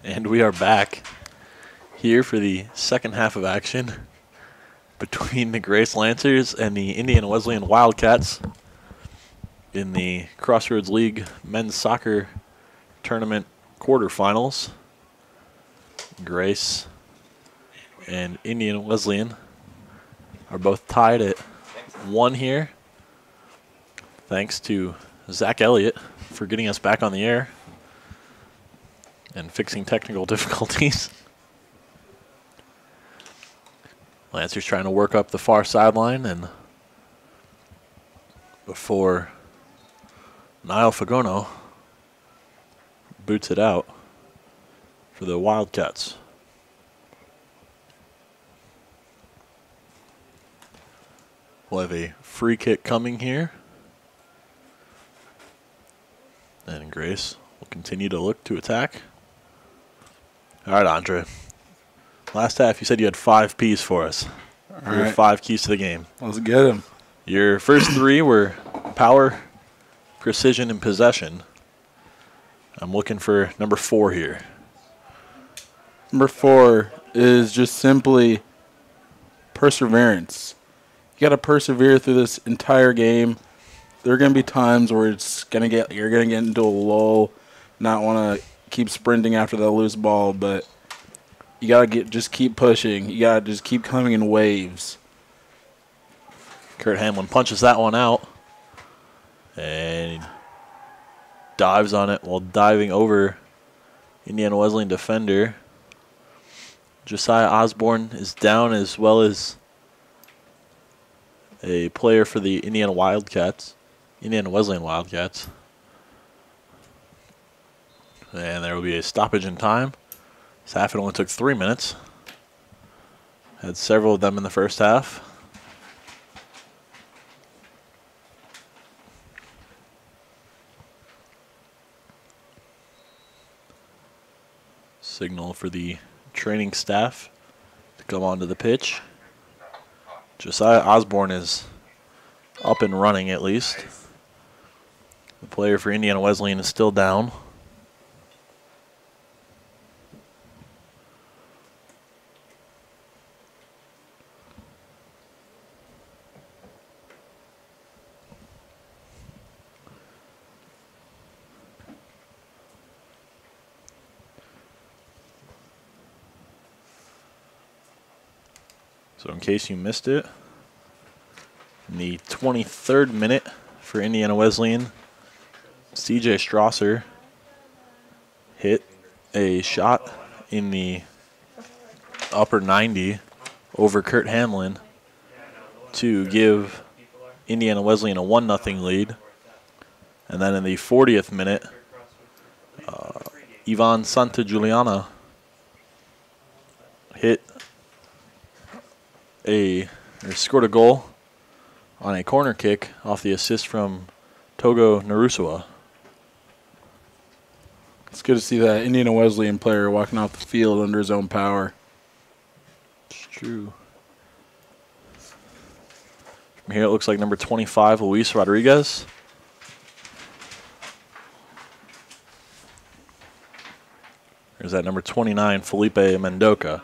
And we are back here for the second half of action between the Grace Lancers and the Indiana Wesleyan Wildcats in the Crossroads League men's soccer tournament quarterfinals. Grace and Indiana Wesleyan are both tied at 1 here. Thanks to Zach Elliott for getting us back on the air and fixing technical difficulties. Lancers trying to work up the far sideline, and before Niall Fagono boots it out for the Wildcats. We'll have a free kick coming here. And Grace will continue to look to attack. All right, Andre. Last half, you said you had 5 P's for us. All Your right. 5 keys to the game. Let's get him. Your first 3 were power, precision, and possession. I'm looking for number 4 here. Number 4 is just simply perseverance. You got to persevere through this entire game. There are going to be times where you're going to get into a lull, not want to keep sprinting after the loose ball, but you got to just keep pushing. You got to just keep coming in waves. Kurt Hamlin punches that one out and dives on it while diving over Indiana Wesleyan defender. Josiah Osborne is down, as well as a player for the Indiana Wesleyan Wildcats. And there will be a stoppage in time. This half it only took 3 minutes. Had several of them in the first half. Signal for the training staff to come onto the pitch. Josiah Osborne is up and running at least. The player for Indiana Wesleyan is still down. So in case you missed it, in the 23rd minute for Indiana Wesleyan, CJ Strasser hit a shot in the upper 90 over Kurt Hamlin to give Indiana Wesleyan a 1-0 lead. And then in the 40th minute, Ivan Santa Giuliana scored a goal on a corner kick off the assist from Togo Narusua. It's good to see that Indiana Wesleyan player walking off the field under his own power. It's true. From here it looks like number 25, Luis Rodriguez. There's that number 29, Felipe Mendoca.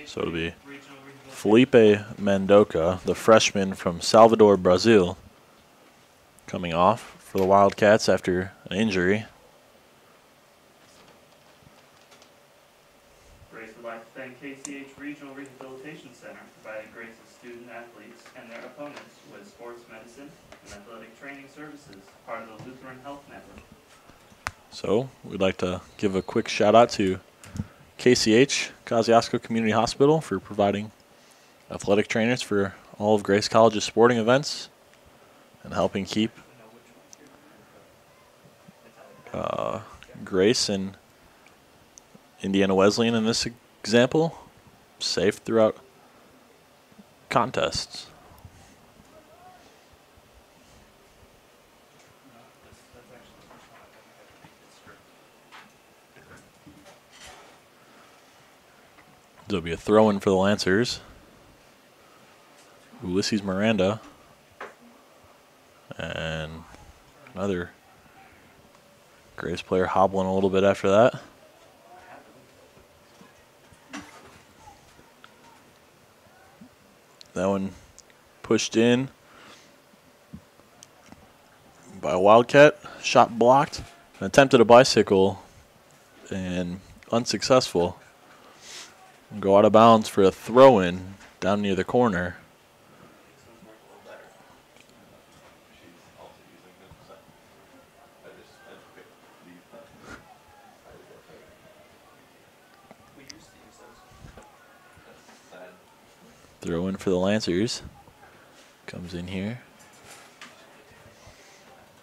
So it'll be Felipe Mendoca, the freshman from Salvador, Brazil, coming off for the Wildcats after an injury. Grace would like to thank KCH Regional Rehabilitation Center, providing Grace's student athletes and their opponents with sports medicine and athletic training services, part of the Lutheran Health Network. So we'd like to give a quick shout out to KCH, Kosciuszko Community Hospital, for providing athletic trainers for all of Grace College's sporting events and helping keep Grace and Indiana Wesleyan in this example safe throughout contests. There'll be a throw in for the Lancers. Ulysses Miranda. And another Grace player hobbling a little bit after that. That one pushed in by a Wildcat. Shot blocked. Attempted a bicycle and unsuccessful. Go out of bounds for a throw-in down near the corner. Throw in for the Lancers. Comes in here.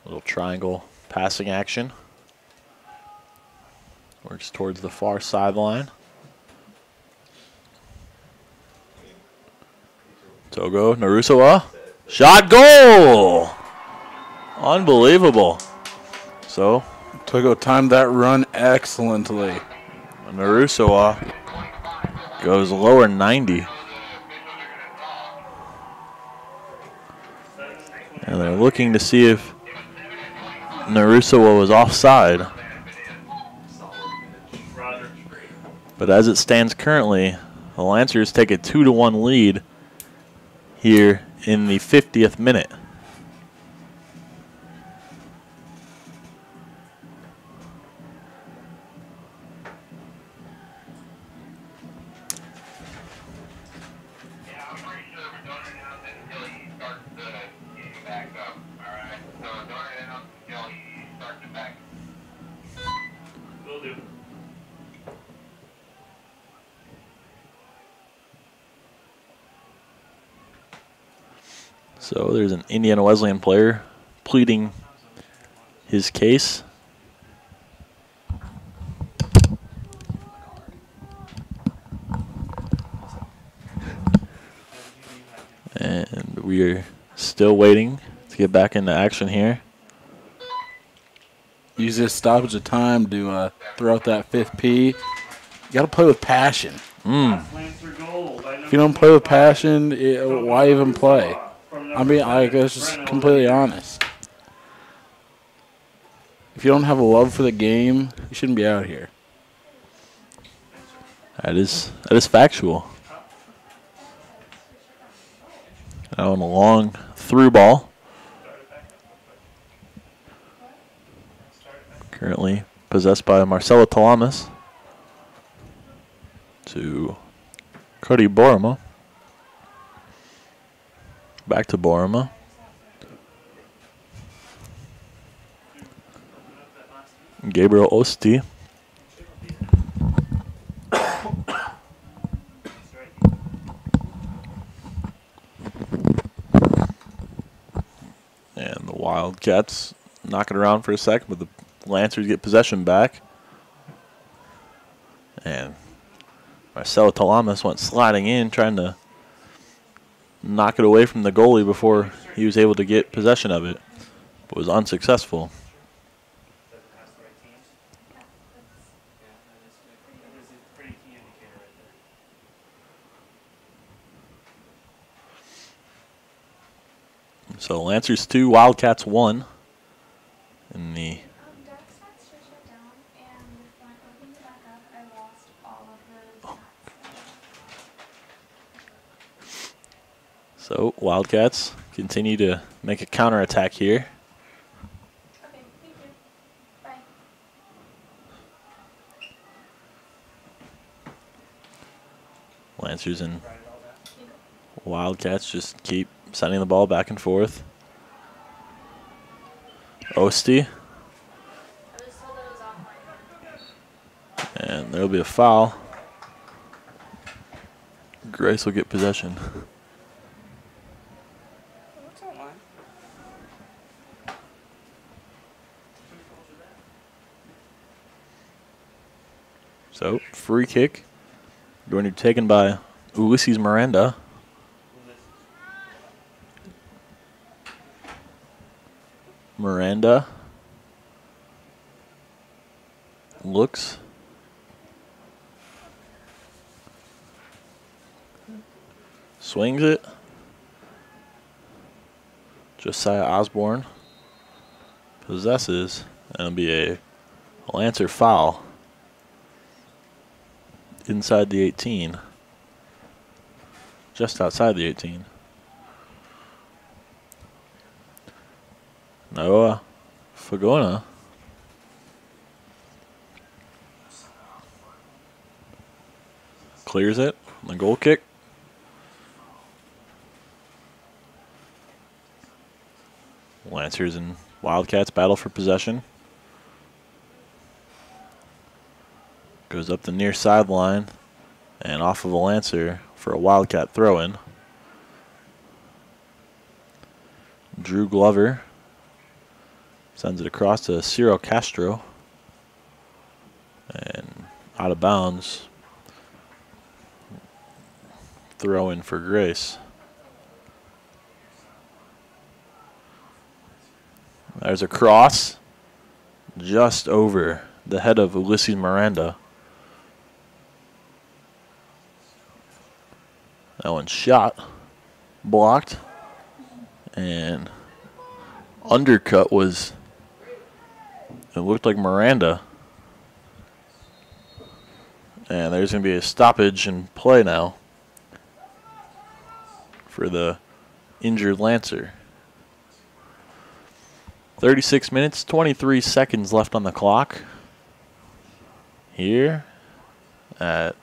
Little triangle passing action. Works towards the far sideline. Togo Narusawa. Shot goal! Unbelievable. So, Togo timed that run excellently. Narusawa goes lower 90. And they're looking to see if Narusawa was offside. But as it stands currently, the Lancers take a 2-1 lead here in the 50th minute. So there's an Indiana Wesleyan player pleading his case. And we are still waiting to get back into action here. Use this stoppage of time to throw out that 5th P. You got to play with passion. If you don't play with passion, why even play? I mean, that's just completely honest. If you don't have a love for the game, you shouldn't be out here. That is factual. Now on a long through ball. Currently possessed by Marcelo Talamas to Cody Borima. Back to Borima. Gabriel Osti. And the Wildcats knock it around for a second, but the Lancers get possession back. And Marcelo Talamas went sliding in, trying to knock it away from the goalie before he was able to get possession of it, but was unsuccessful. So Lancers 2, Wildcats 1 in the So Wildcats continue to make a counterattack here. Okay, thank you. Bye. Lancers and Wildcats just keep sending the ball back and forth. Osti. And there'll be a foul. Grace will get possession. So, free kick going to be taken by Ulysses Miranda. Miranda looks. Swings it. Josiah Osborne possesses, and it'll be a Lancer foul inside the 18. Just outside the 18. Noah Fagona clears it on the goal kick. Lancers and Wildcats battle for possession. Goes up the near sideline and off of a Lancer for a Wildcat throw-in. Drew Glover sends it across to Ciro Castro. And out of bounds. Throw-in for Grace. There's a cross just over the head of Ulysses Miranda. That one's shot, blocked, and undercut was, it looked like Miranda. And there's going to be a stoppage in play now for the injured Lancer. 36 minutes, 23 seconds left on the clock here at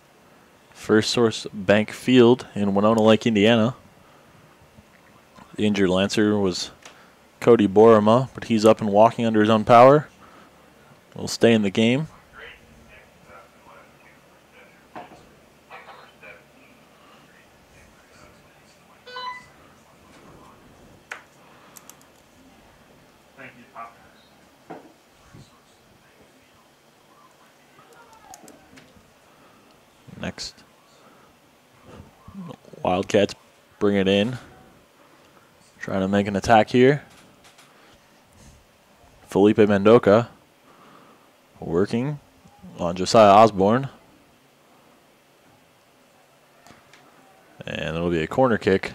First Source Bank Field in Winona Lake, Indiana. The injured Lancer was Cody Borama, but he's up and walking under his own power. Will stay in the game. Thank you, Pop. Next, Wildcats bring it in. Trying to make an attack here. Felipe Mendoca working on Josiah Osborne. And it'll be a corner kick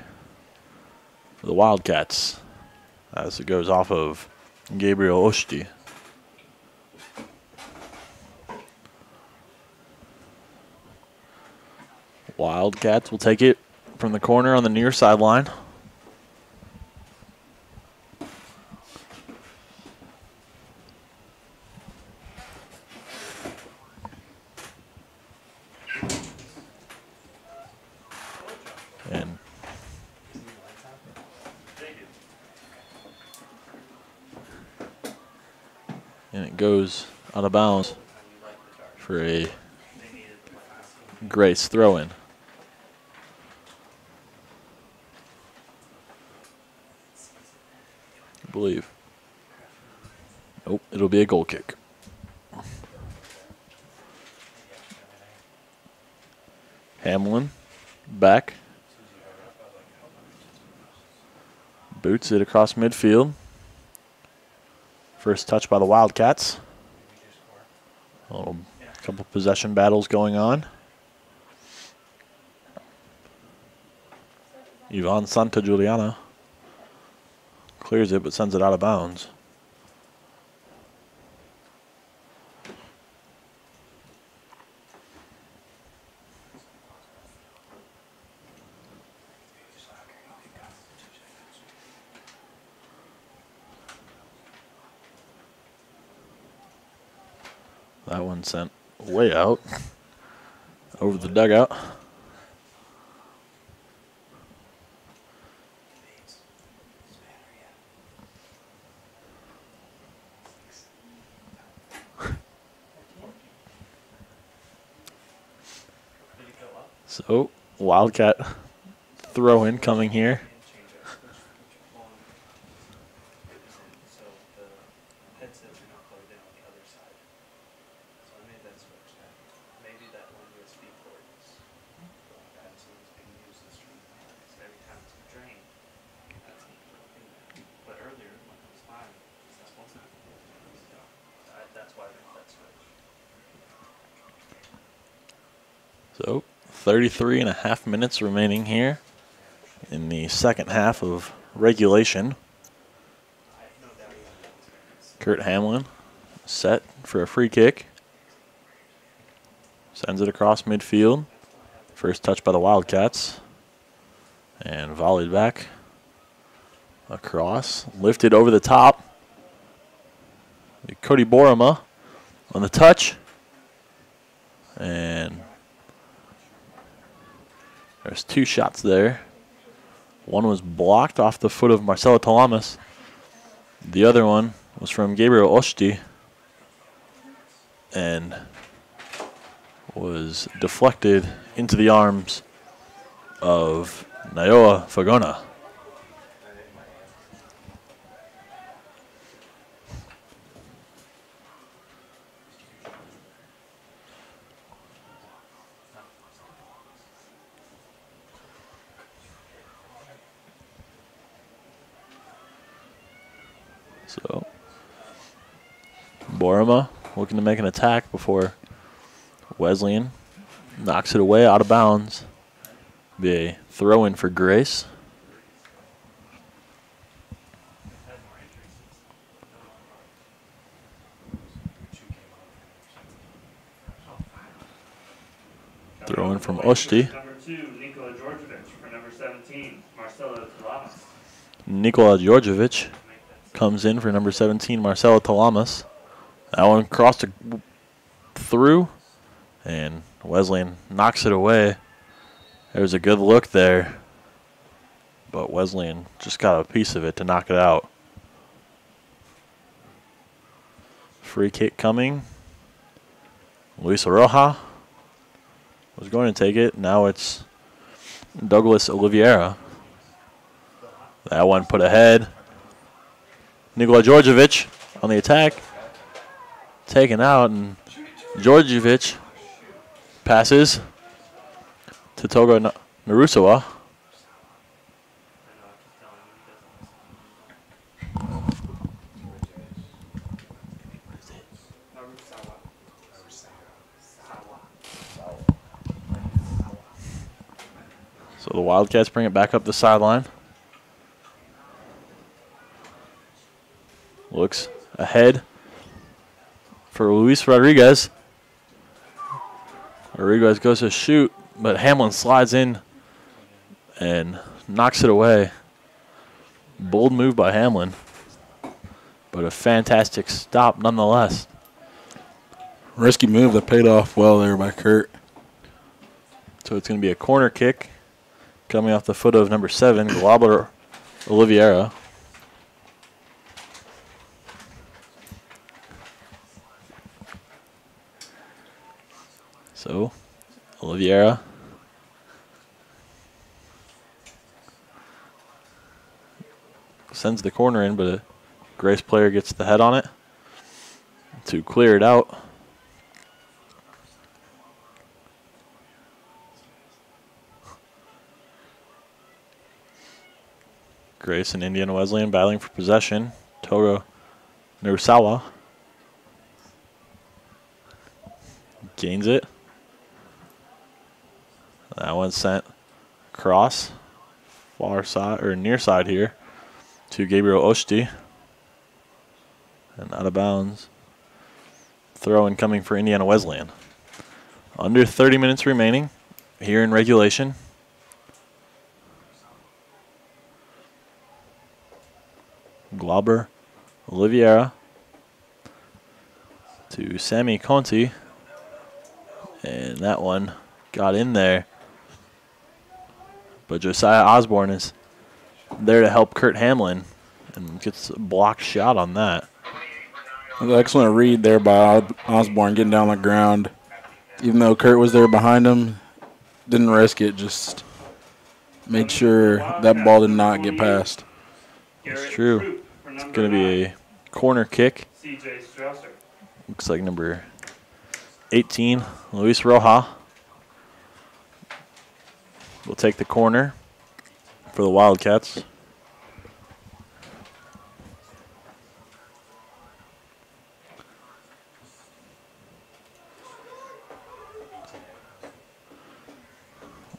for the Wildcats as it goes off of Gabriel Oshti. Wildcats will take it from the corner on the near sideline. And it goes out of bounds for a Grace throw-in. I believe. Nope, it'll be a goal kick. Hamlin back. Boots it across midfield. First touch by the Wildcats. A couple possession battles going on. Ivan Santa Juliana clears it but sends it out of bounds. That one sent way out over the dugout. So, Wildcat throw-in coming here. So, 33 and a half minutes remaining here in the second half of regulation. Kurt Hamlin set for a free kick. Sends it across midfield. First touch by the Wildcats. And volleyed back. Across. Lifted over the top. Cody Borama on the touch. And there's 2 shots there. One was blocked off the foot of Marcelo Talamas. The other one was from Gabriel Oshti and was deflected into the arms of Nayoa Fagona. So, Borama looking to make an attack before Wesleyan knocks it away out of bounds. Be a throw in for Grace. Throw in from Oshti. Number 2, Nikola Georgievich for number 17, Marcelo Talamas. Nikola Georgievich comes in for number 17, Marcelo Talamas. That one crossed through, and Wesleyan knocks it away. There's a good look there, but Wesleyan just got a piece of it to knock it out. Free kick coming. Luis Roja was going to take it. Now it's Douglas Oliveira. That one put ahead. Nikola Georgievich on the attack. Taken out, and Georgievich passes to Togo Narusawa. So the Wildcats bring it back up the sideline. Looks ahead for Luis Rodriguez. Rodriguez goes to shoot, but Hamlin slides in and knocks it away. Bold move by Hamlin, but a fantastic stop nonetheless. Risky move that paid off well there by Kurt. So it's going to be a corner kick coming off the foot of number 7, Glauber Oliveira. So, Oliveira sends the corner in, but a Grace player gets the head on it to clear it out. Grace and Indiana Wesleyan battling for possession. Togo Narusawa gains it. That one sent across far side or near side here to Gabriel Oshti. And out of bounds. Throw in coming for Indiana Wesleyan. Under 30 minutes remaining here in regulation. Glauber Oliveira to Sammy Conti. And that one got in there. But Josiah Osborne is there to help Kurt Hamlin and gets a blocked shot on that. An excellent read there by Osborne getting down the ground. Even though Kurt was there behind him, didn't risk it, just made sure that ball did not get past. That's true. It's going to be a corner kick. CJ Strasser. Looks like number 18, Luis Roja, will take the corner for the Wildcats.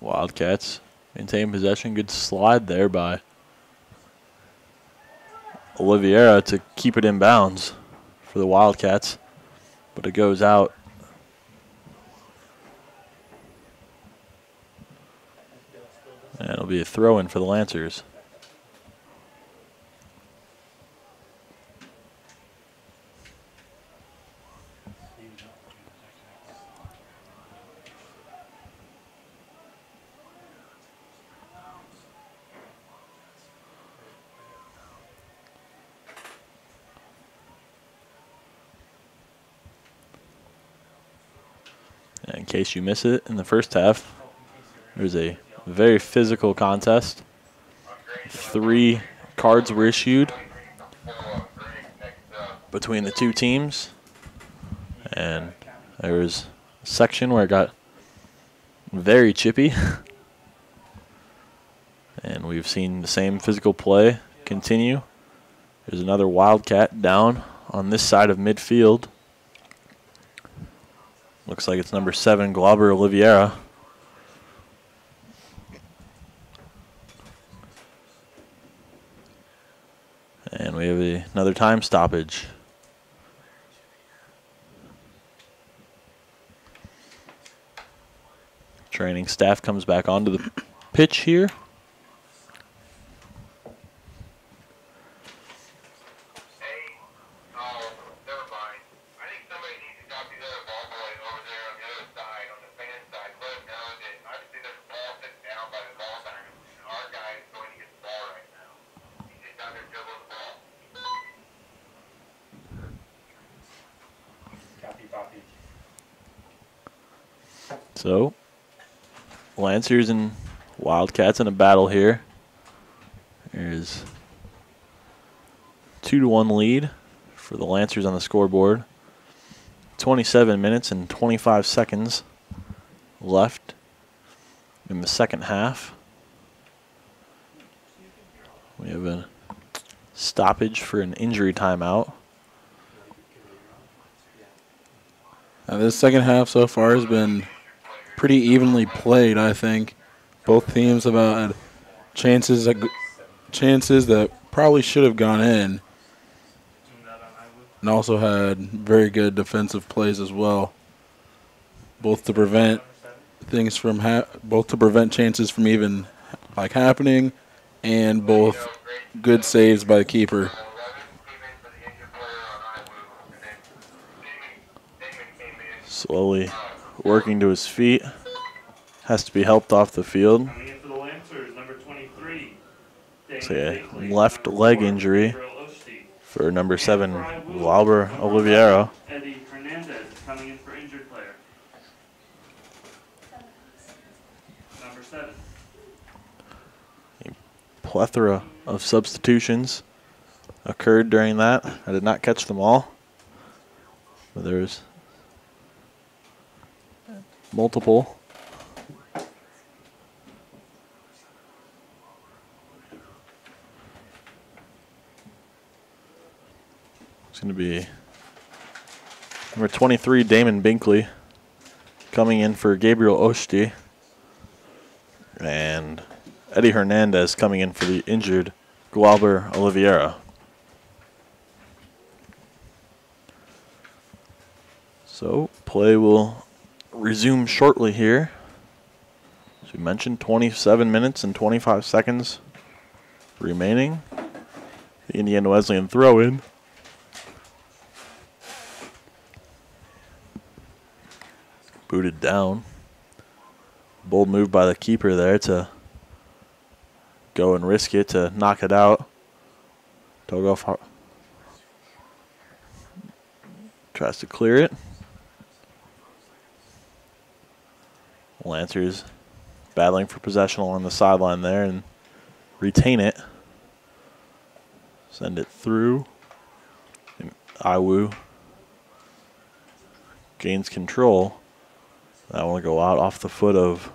Wildcats Maintain possession. Good slide there by Oliveira to keep it in bounds for the Wildcats, but it goes out. And it'll be a throw-in for the Lancers. And in case you miss it, in the first half, there's a very physical contest. 3 cards were issued between the two teams. And there was a section where it got very chippy. And we've seen the same physical play continue. There's another Wildcat down on this side of midfield. Looks like it's number 7, Glauber Oliveira. And we have another time stoppage. Training staff comes back onto the pitch here. So, Lancers and Wildcats in a battle here. There's 2-1 lead for the Lancers on the scoreboard. 27 minutes and 25 seconds left in the second half. We have a stoppage for an injury timeout. This second half so far has been pretty evenly played, I think. Both teams have had chances that probably should have gone in, and also had very good defensive plays as well. Both to prevent things from chances from even happening, and both good saves by the keeper. Slowly working to his feet. Has to be helped off the field. Coming in for the Lancers, number 23. It's a left leg injury for number 7, Glauber Oliveira. Eddie Hernandez is coming in for injured player. Number 7. A plethora of substitutions occurred during that. I did not catch them all, but there's multiple. It's going to be number 23, Damon Binkley, coming in for Gabriel Oshti, and Eddie Hernandez coming in for the injured Glauber Oliveira. So play will resume shortly here. As we mentioned, 27 minutes and 25 seconds remaining. The Indiana Wesleyan throw-in. Booted down. Bold move by the keeper there to go and risk it to knock it out. Togo tries to clear it. Lancers battling for possession along the sideline there and retain it. Send it through. And Iwu gains control. That will go out off the foot of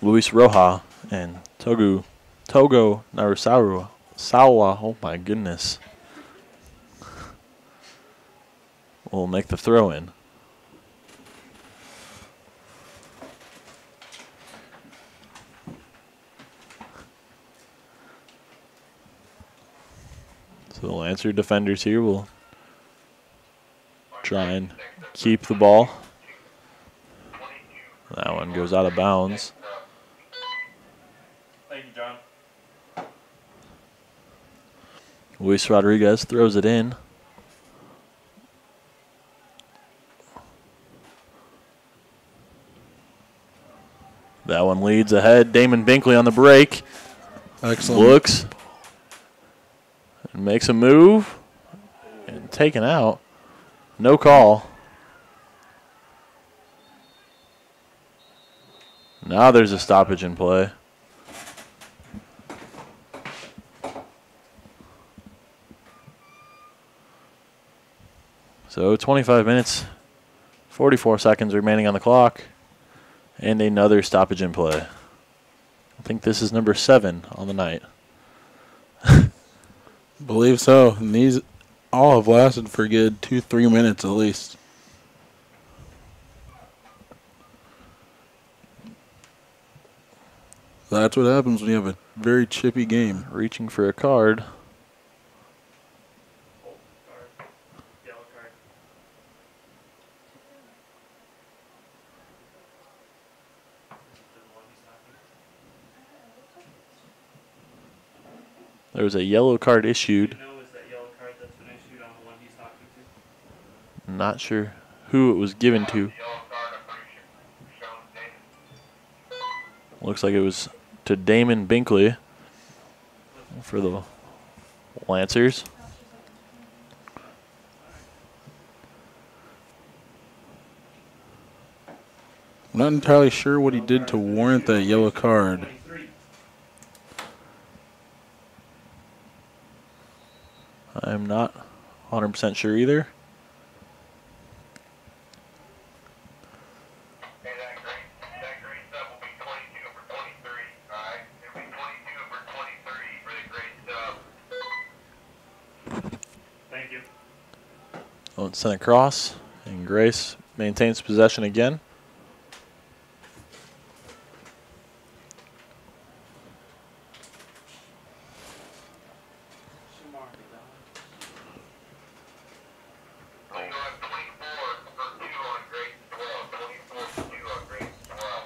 Luis Roja and Togo Narusawa. Oh my goodness. Will make the throw in. Lancer defenders here will try and keep the ball. That one goes out of bounds. Thank you, John. Luis Rodriguez throws it in. That one leads ahead. Damon Binkley on the break. Excellent. Looks and makes a move and taken out. No call. Now there's a stoppage in play. So 25 minutes, 44 seconds remaining on the clock, and another stoppage in play. I think this is number 7 on the night. Believe so. And these all have lasted for a good 2-3 minutes at least. That's what happens when you have a very chippy game. Reaching for a card. Card. Yellow card. There was a yellow card issued. Do you know is that yellow card that's been issued on the one he's talking to? Not sure who it was given to. Looks like it was to Damon Binkley for the Lancers. I'm not entirely sure what he did to warrant that yellow card. 23. I'm not 100% sure either. That grade sub will be 22 for 23, alright? It'll be 22 for 23 for the grade sub. Thank you. Oh, it's sent across, and Grace maintains possession again. So you'll have 24 for 2 on grade 12. 24 for 2 on grade 12.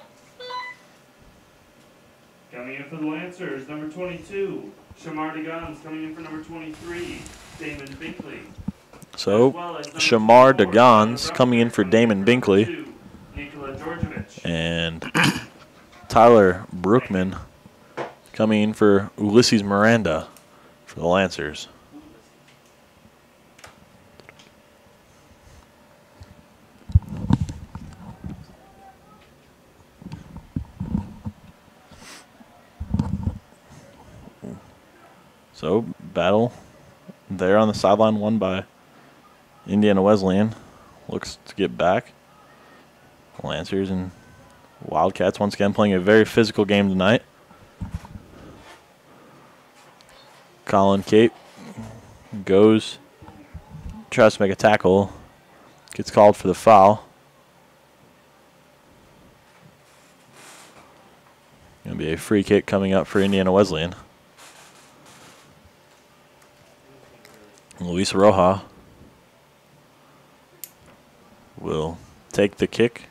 Coming in for the Lancers, number 22. Shamar DeGons coming in for number 23. Damon Binkley. So, As well as number Shamar 24, DeGons coming in for Damon number Binkley. 2, Nikola Georgievich. And Tyler Brookman coming in for Ulysses Miranda for the Lancers. So, battle there on the sideline, won by Indiana Wesleyan. Looks to get back. Lancers and Wildcats once again playing a very physical game tonight. Colin Cape goes, tries to make a tackle, gets called for the foul. Going to be a free kick coming up for Indiana Wesleyan. Luis Roja will take the kick.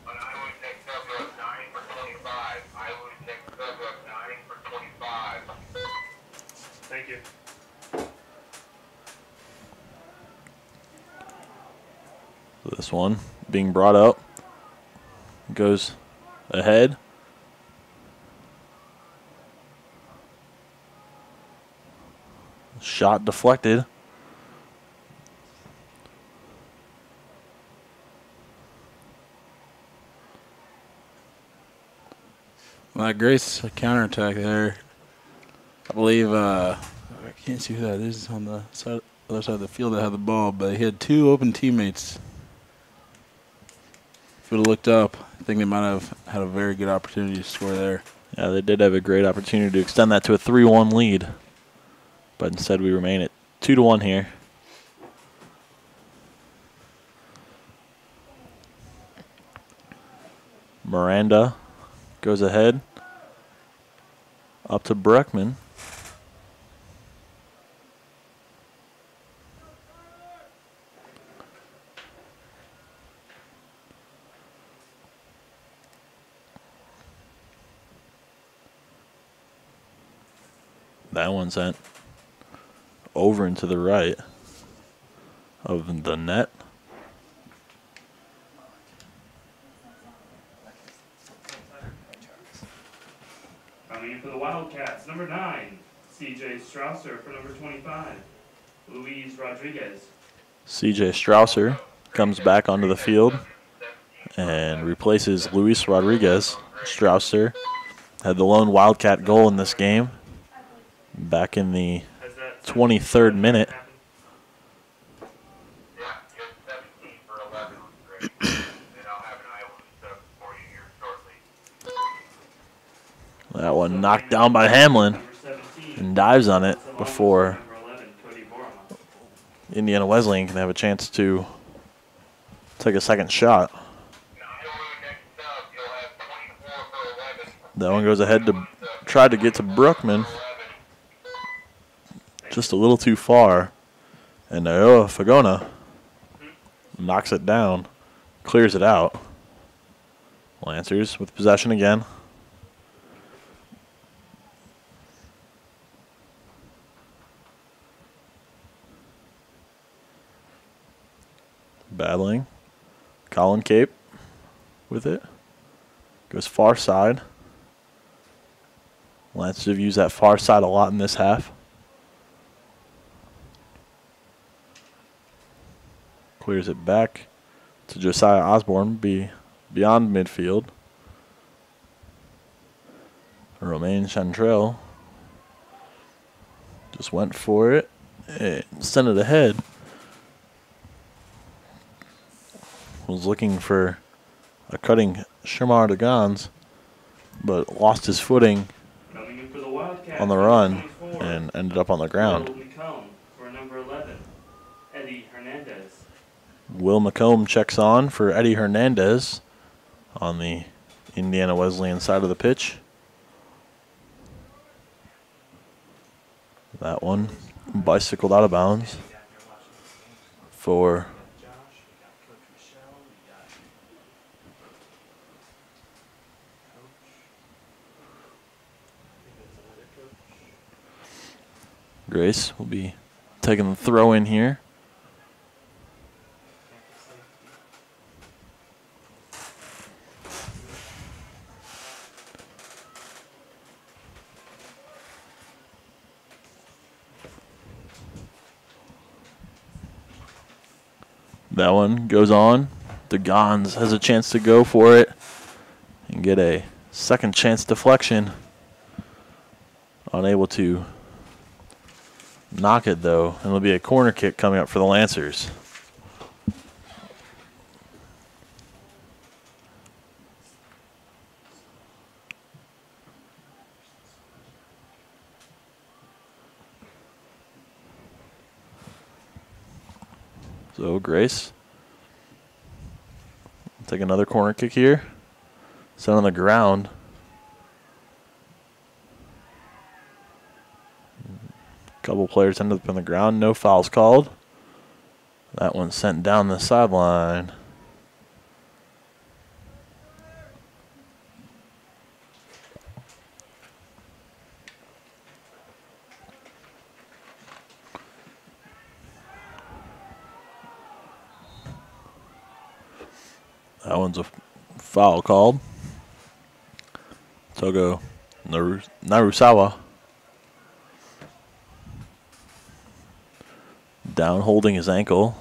On Iowa Tech sub of 9 for 25. Iowa Tech sub of 9 for 25. Thank you. This one being brought up goes ahead. Shot deflected. That Grace counterattack there. I believe I can't see who that is on the other side of the field that had the ball, but he had 2 open teammates. If we would have looked up, I think they might have had a very good opportunity to score there. Yeah, they did have a great opportunity to extend that to a 3-1 lead. But instead we remain at 2-1 here. Miranda goes ahead. Up to Bruckman. That one sent over and to the right of the net. Coming in for the Wildcats, number 9, C.J. Strausser for number 25, Luis Rodriguez. C.J. Strausser comes back onto the field and replaces Luis Rodriguez. Strausser had the lone Wildcat goal in this game back in the Has that 23rd minute. happened? Yeah, you're 17 for 11 on the great. And I'll have an Iowa stuff for you here shortly. That one knocked down by Hamlin Number 17. and dives on it Along with before number 11, Cody Borma. Indiana Wesleyan can have a chance to take a second shot. Iowa next up, you'll have 24 for 11. That one goes ahead to try to get to Bruckman. Just a little too far. And Iowa Fagona knocks it down, clears it out. Lancers with possession again. Battling. Colin Cape with it. Goes far side. Lancers have used that far side a lot in this half. Clears it back to Josiah Osborne, beyond midfield. Romain Chantrell just went for it and sent it ahead. Was looking for a cutting Shamar DeGans, but lost his footing Coming in for the Wildcats, on the number run 24, and ended up on the ground. Will McComb for number 11, Eddie Hernandez. Will McComb checks on for Eddie Hernandez on the Indiana Wesleyan side of the pitch. That one bicycled out of bounds for Grace. Will be taking the throw in here. That one goes on. DeGans has a chance to go for it and get a second chance deflection. Unable to knock it though, and it'll be a corner kick coming up for the Lancers. So Grace, take another corner kick here. Set on the ground. Couple players ended up on the ground. No fouls called. That one sent down the sideline. That one's a foul called. Togo Narusawa down holding his ankle.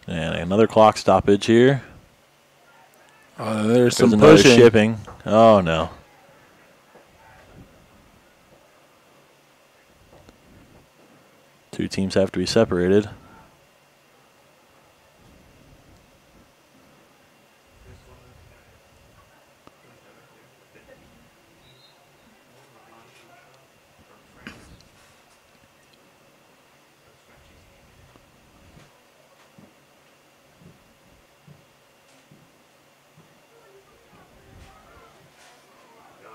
And another clock stoppage here. There's some There's another pushing. shipping. Oh no. Two teams have to be separated.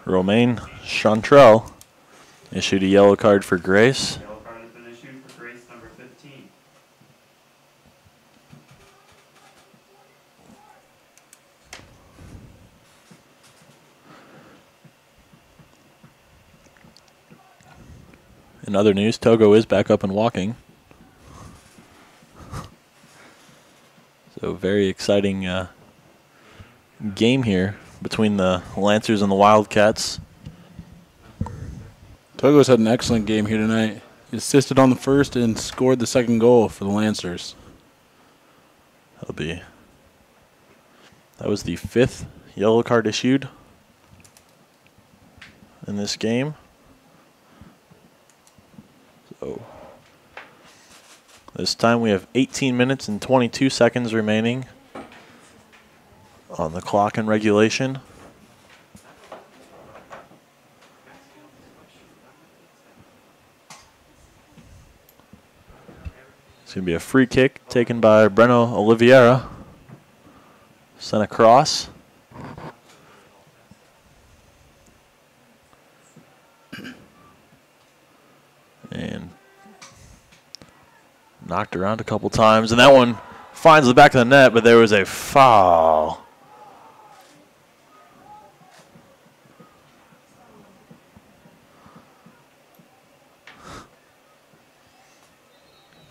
Romaine Chantrell issued a yellow card for Grace. Yellow card has been issued for Grace number 15. In other news, Togo is back up and walking. So very exciting game here between the Lancers and the Wildcats. Togo's had an excellent game here tonight. He assisted on the first and scored the second goal for the Lancers. That was the 5th yellow card issued in this game. So this time we have 18 minutes and 22 seconds remaining on the clock in regulation. It's going to be a free kick taken by Breno Oliveira. Sent across. And knocked around a couple times. And that one finds the back of the net, but there was a foul.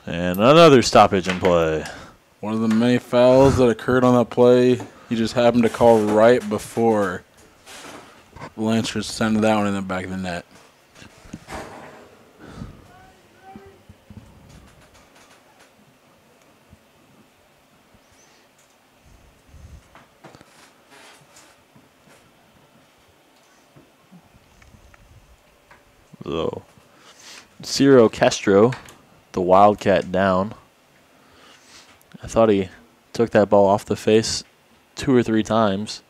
And another stoppage in play. One of the many fouls that occurred on that play, he just happened to call right before the Lancers sent that one in the back of the net. So, Ciro Castro, the Wildcat, down. I thought he took that ball off the face 2 or 3 times.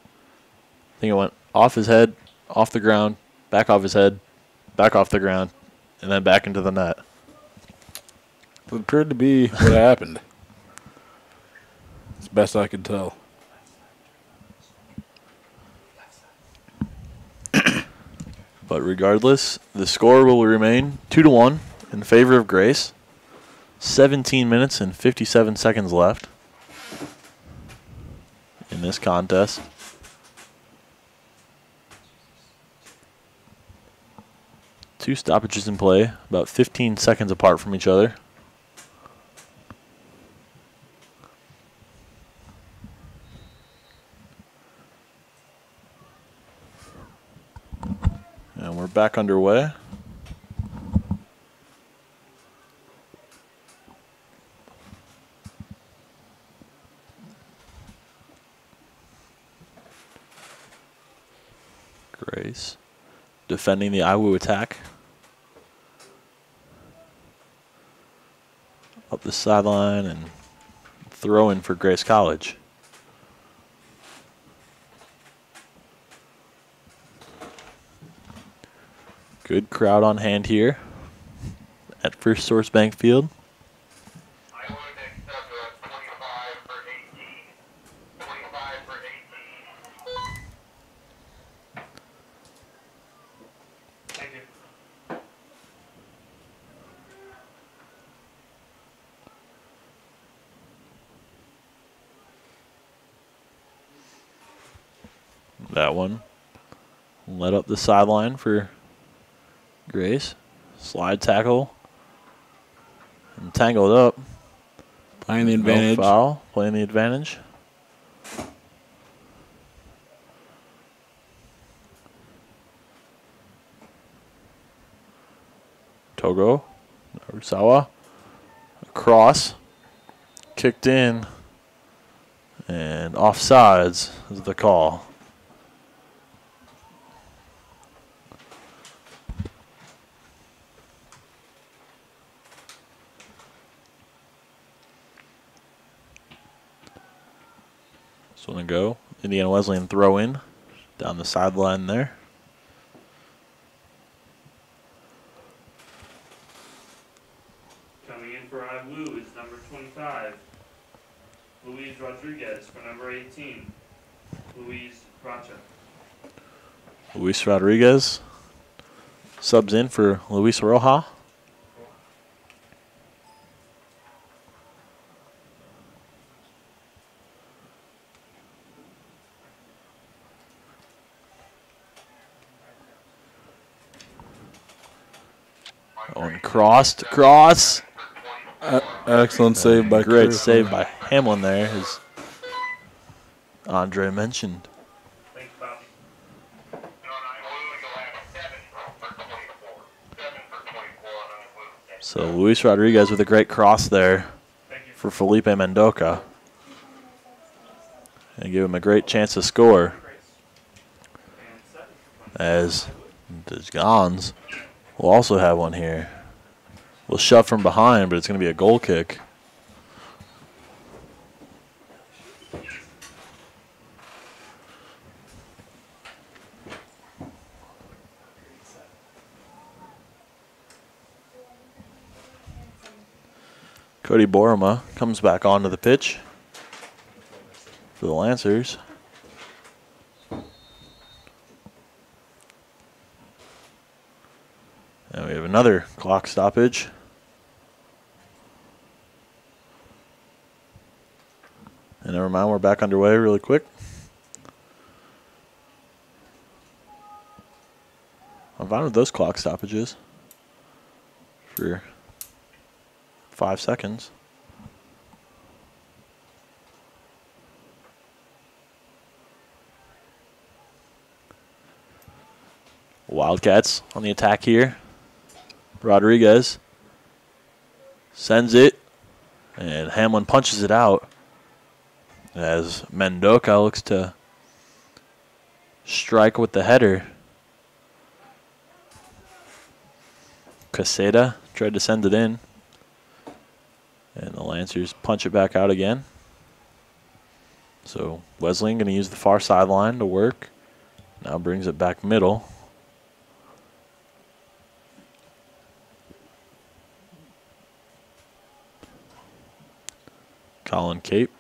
I think it went off his head, off the ground, back off his head, back off the ground, and then back into the net. It appeared to be what happened. As best I could tell. But regardless, the score will remain 2-1 in favor of Grace. 17 minutes and 57 seconds left in this contest. Two stoppages in play, about 15 seconds apart from each other. And we're back underway. Grace defending the IWU attack. Up the sideline and throw in for Grace College. Good crowd on hand here at First Source Bank Field. I would accept 25 for 18. 25 for 18. Thank you. That one led up the sideline for Grace. Slide tackle. And tangled up. Playing the advantage. No foul. Playing the advantage. Togo. Usawa. Across. Kicked in. And offsides is the call. So going to go. Indiana Wesleyan throw in down the sideline there. Coming in for IWU is number 25, Luis Rodriguez. For number 18, Luis Bracha. Luis Rodriguez subs in for Luis Roja. Oh, and crossed. Cross. Excellent save by Great Cruz. save by Hamlin there, as Andre mentioned. Thanks, Bobby. And on iWoo, you'll have 7 for 24. 7 for 24 on iWoo. So Luis Rodriguez with a great cross there Thank you. for Felipe Mendoca. And give him a great chance to score, And 7 for 20. as the Gons will also have one here. We'll shove from behind, but it's going to be a goal kick. Cody Borima comes back onto the pitch for the Lancers. And we have another clock stoppage. And never mind, we're back underway really quick. I'm fine with those clock stoppages for 5 seconds. Wildcats on the attack here. Rodriguez sends it, and Hamlin punches it out as Mendoca looks to strike with the header. Caseta tried to send it in, and the Lancers punch it back out again. So Wesleyan going to use the far sideline to work. Now brings it back middle. Colin Cape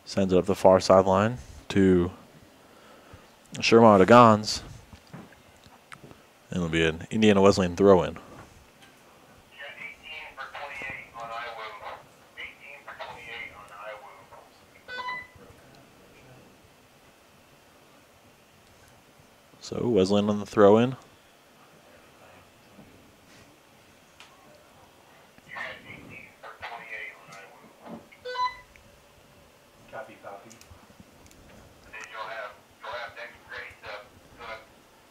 sends it up the far sideline to Sherman de Gons. And it'll be an Indiana Wesleyan throw-in. You got 18 for 28 on iWoo. 18 for 28 on iWoo. So Wesleyan on the throw-in. You got 18 for 28 on iWoo. Copy, copy. And then you'll have next grade you'll have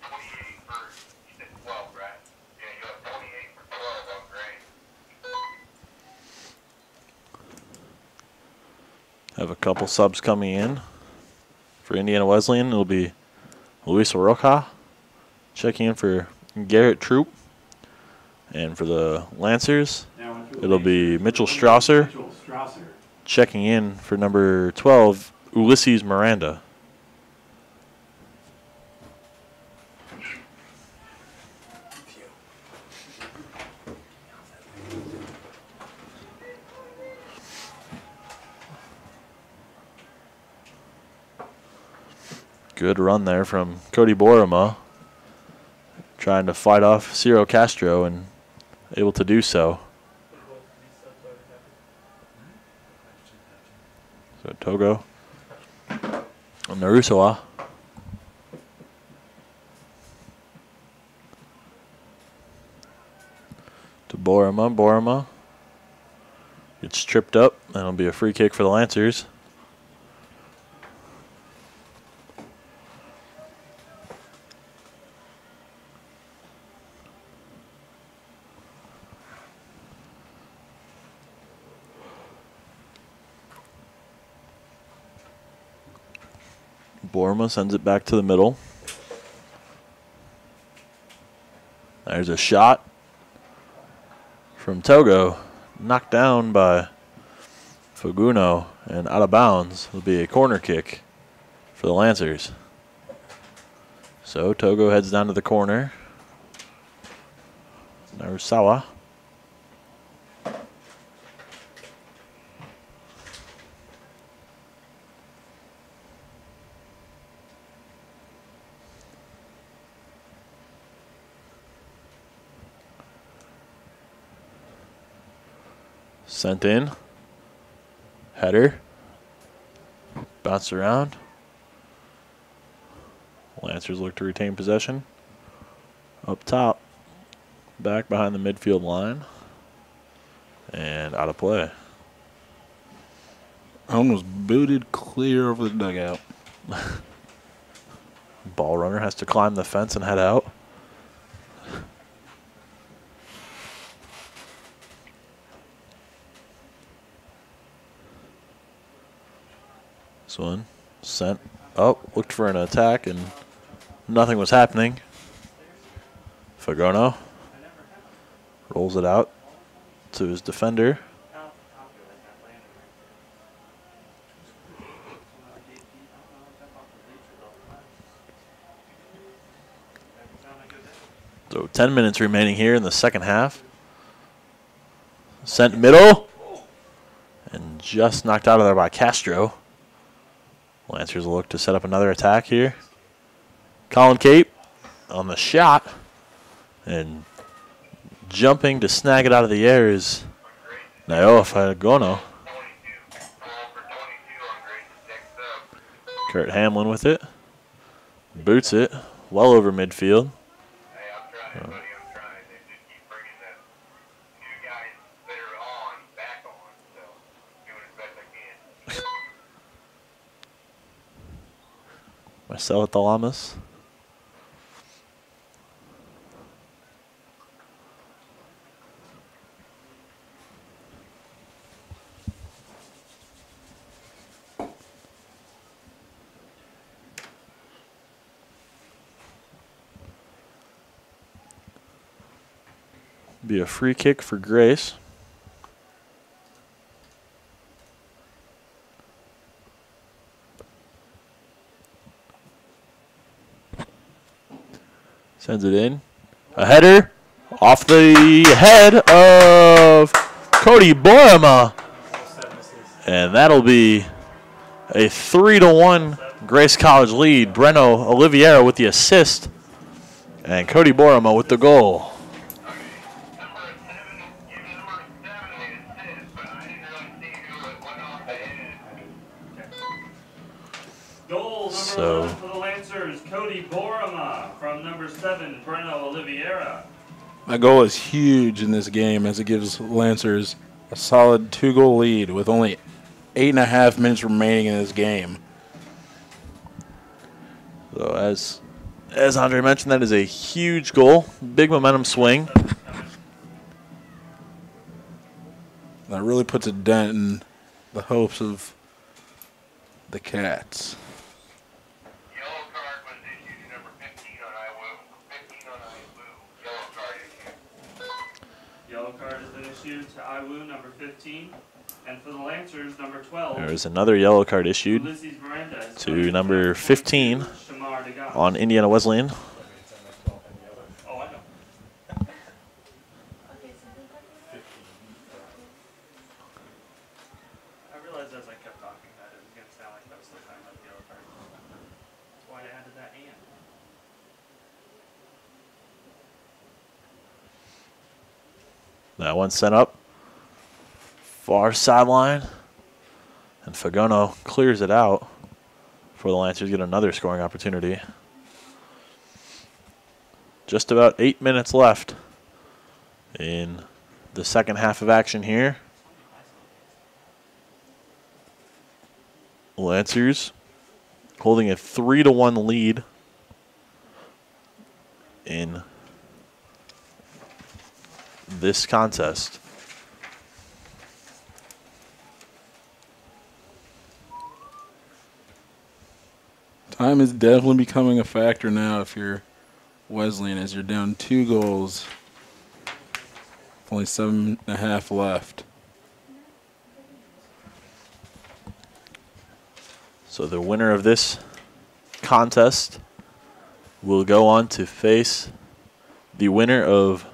28 for, you said 12, right? Yeah, you'll have 28 for 12 on grade. Have a couple subs coming in. For Indiana Wesleyan, it'll be Luis Roca checking in for Garrett Troop. And for the Lancers, it'll be Mitchell Strasser Mitchell Strasser. checking in for number 12, Ulysses Miranda. Good run there from Cody Borima, trying to fight off Ciro Castro and able to do so. So Togo and Narusawa. To Borima. Borima gets tripped up, and it'll be a free kick for the Lancers. Borima sends it back to the middle. There's a shot from Togo, knocked down by Faguno and out of bounds. It'll be a corner kick for the Lancers. So Togo heads down to the corner. Narusawa. Sent in. Header. Bounced around. Lancers look to retain possession. Up top. Back behind the midfield line. And out of play. Almost booted clear over the dugout. Ball runner has to climb the fence and head out. This one sent up, looked for an attack, and nothing was happening. Fagono rolls it out to his defender. So 10 minutes remaining here in the second half. Sent middle. And just knocked out of there by Castro. Lancers will look to set up another attack here. Colin Cape on the shot. And jumping to snag it out of the air is Naoa Fagono. Kurt Hamlin with it. Boots it well over midfield. Hey, I'm trying, buddy, I'm trying. They just keep bringing the new guys that are on back on, so I'm doing as best I can. Marcelo Talamas. Be a free kick for Grace. Sends it in. A header off the head of Cody Borama. And that'll be a 3-1 Grace College lead. Breno Oliveira with the assist. And Cody Borama with the goal. Goal number 11 for the Lancers, Cody Borama from number 7, Breno Oliveira. That goal is huge in this game as it gives Lancers a solid 2-goal lead with only 8.5 minutes remaining in this game. So as Andre mentioned, that is a huge goal. Big momentum swing. That really puts a dent in the hopes of the Cats. Yellow card was issued to number 15 on Iwu. 15 on Iwu. Yellow card issued. Yellow card has been issued to Iwu, number 15. And for the Lancers, number 12, There's another yellow card issued Ulysses Miranda to number 15 Shamar Degas. on Indiana Wesleyan. Oh, I know. I realized as I kept talking that it was going to sound like I was still talking about the yellow card. That's why I added that and. That one sent up. Far sideline. And Fagono clears it out before the Lancers get another scoring opportunity. Just about 8 minutes left in the second half of action here. Lancers holding a 3-1 lead in this contest. Time is definitely becoming a factor now if you're Wesleyan, as you're down 2 goals. Only 7.5 left. So the winner of this contest will go on to face the winner of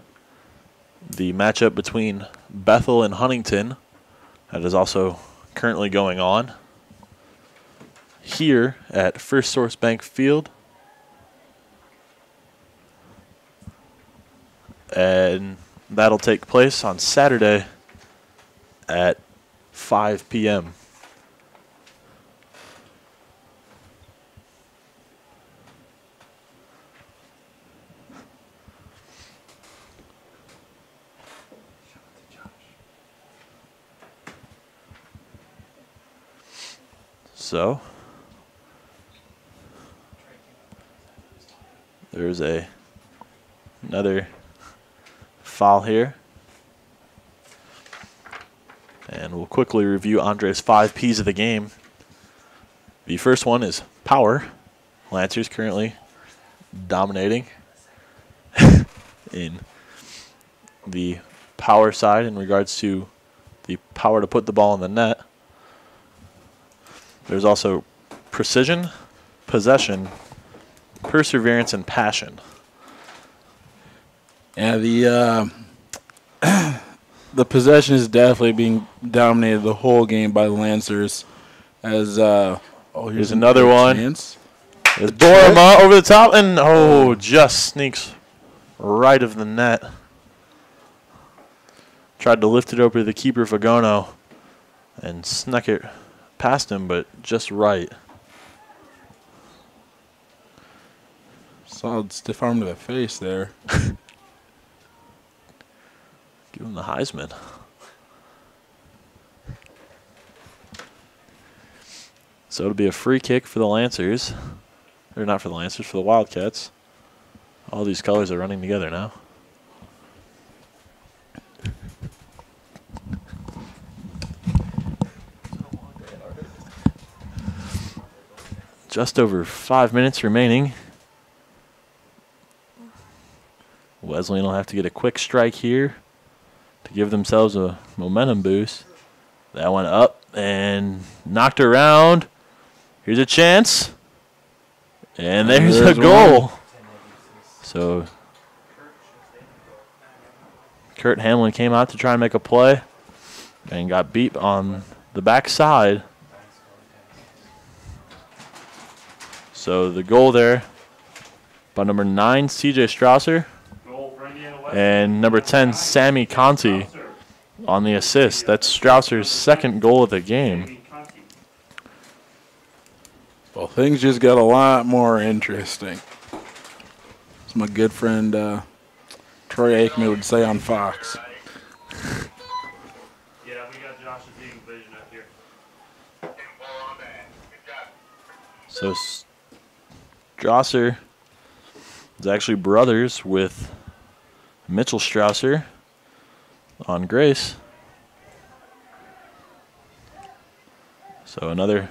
the matchup between Bethel and Huntington. That is also currently going on here at First Source Bank Field. And that'll take place on Saturday at 5 p.m. So there's another foul here. And we'll quickly review Andre's 5 Ps of the game. The first one is power. Lancers currently dominating in the power side in regards to the power to put the ball in the net. There's also precision, possession, perseverance, and passion. Yeah, the possession is definitely being dominated the whole game by the Lancers. As Here's another one. Chance. There's Borama over the top, and just sneaks right of the net. Tried to lift it over to the keeper, Fagono, and snuck it past him, but just right. Solid stiff arm to the face there. Give him the Heisman. So it'll be a free kick for the Lancers. Or not for the Lancers, for the Wildcats. All these colors are running together now. Just over 5 minutes remaining. Wesleyan will have to get a quick strike here to give themselves a momentum boost. That went up and knocked around. Here's a chance. And there's a goal. One. So Kurt Hamlin came out to try and make a play and got beat on the backside. So the goal there by number 9, CJ Strausser, Goal for Indiana Wesleyan. and number 10, Sammy Conti on the assist. That's Strausser's second goal of the game. Sammy Conti. Well, things just got a lot more interesting. As my good friend Troy Aikman would say on Fox. Yeah, we got Josh's Eagle vision up here. So Strausser is actually brothers with Mitchell Strausser on Grace. So another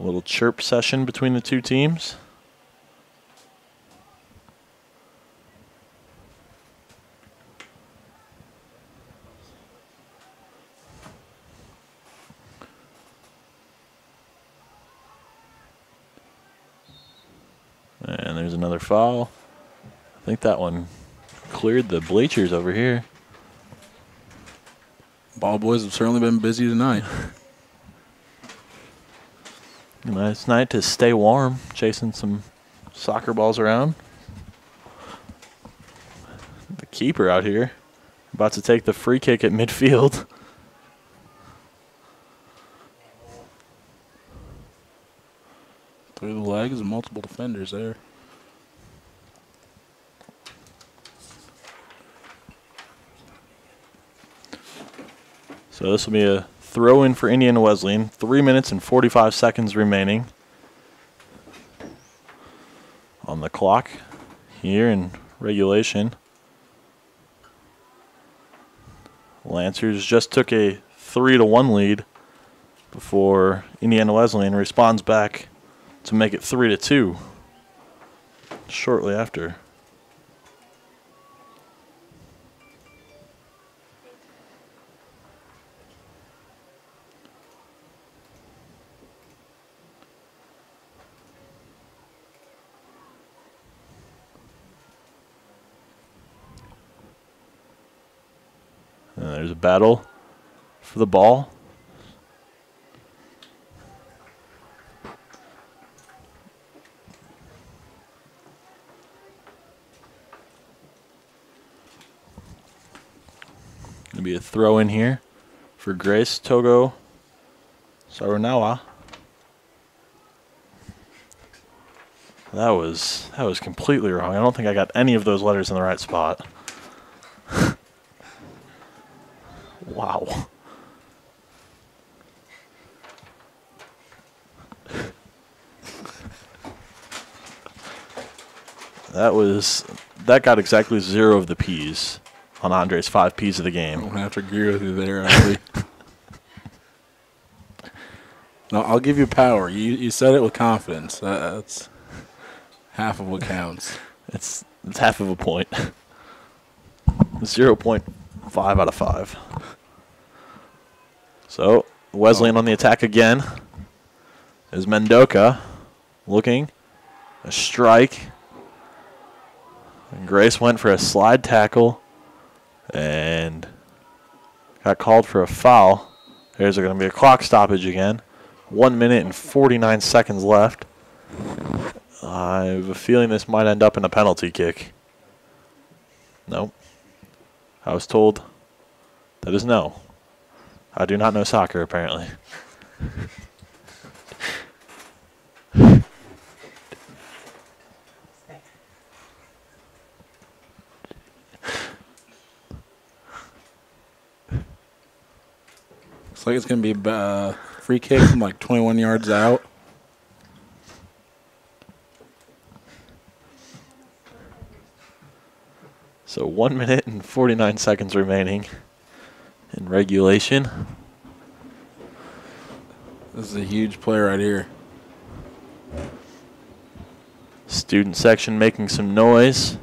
little chirp session between the two teams. And there's another foul. I think that one cleared the bleachers over here. Ball boys have certainly been busy tonight. Nice night to stay warm, chasing some soccer balls around. The keeper out here, about to take the free kick at midfield. Through the legs and multiple defenders there. So this will be a throw-in for Indiana Wesleyan. 3 minutes and 45 seconds remaining on the clock here in regulation. Lancers just took a 3-1 lead before Indiana Wesleyan responds back to make it 3-2 shortly after. And there's a battle for the ball. be a throw in here for Grace Togo Sarunawa. That was completely wrong. I don't think I got any of those letters in the right spot. Wow. That got exactly 0 of the P's on Andre's 5 P's of the I'm game. gonna have to agree with you there, Ashley. No, I'll give you power. You said it with confidence. That's half of what counts. It's half of a point. 0.5 out of 5. So Wesleyan on the attack again. Is Mendoka looking a strike. And Grace went for a slide tackle and got called for a foul. There's going to be a clock stoppage again. 1 minute and 49 seconds left. I have a feeling this might end up in a penalty kick. Nope. I was told that is no. I do not know soccer, apparently. Looks like it's going to be a free kick from like 21 yards out. So 1 minute and 49 seconds remaining in regulation. This is a huge play right here. Student section making some noise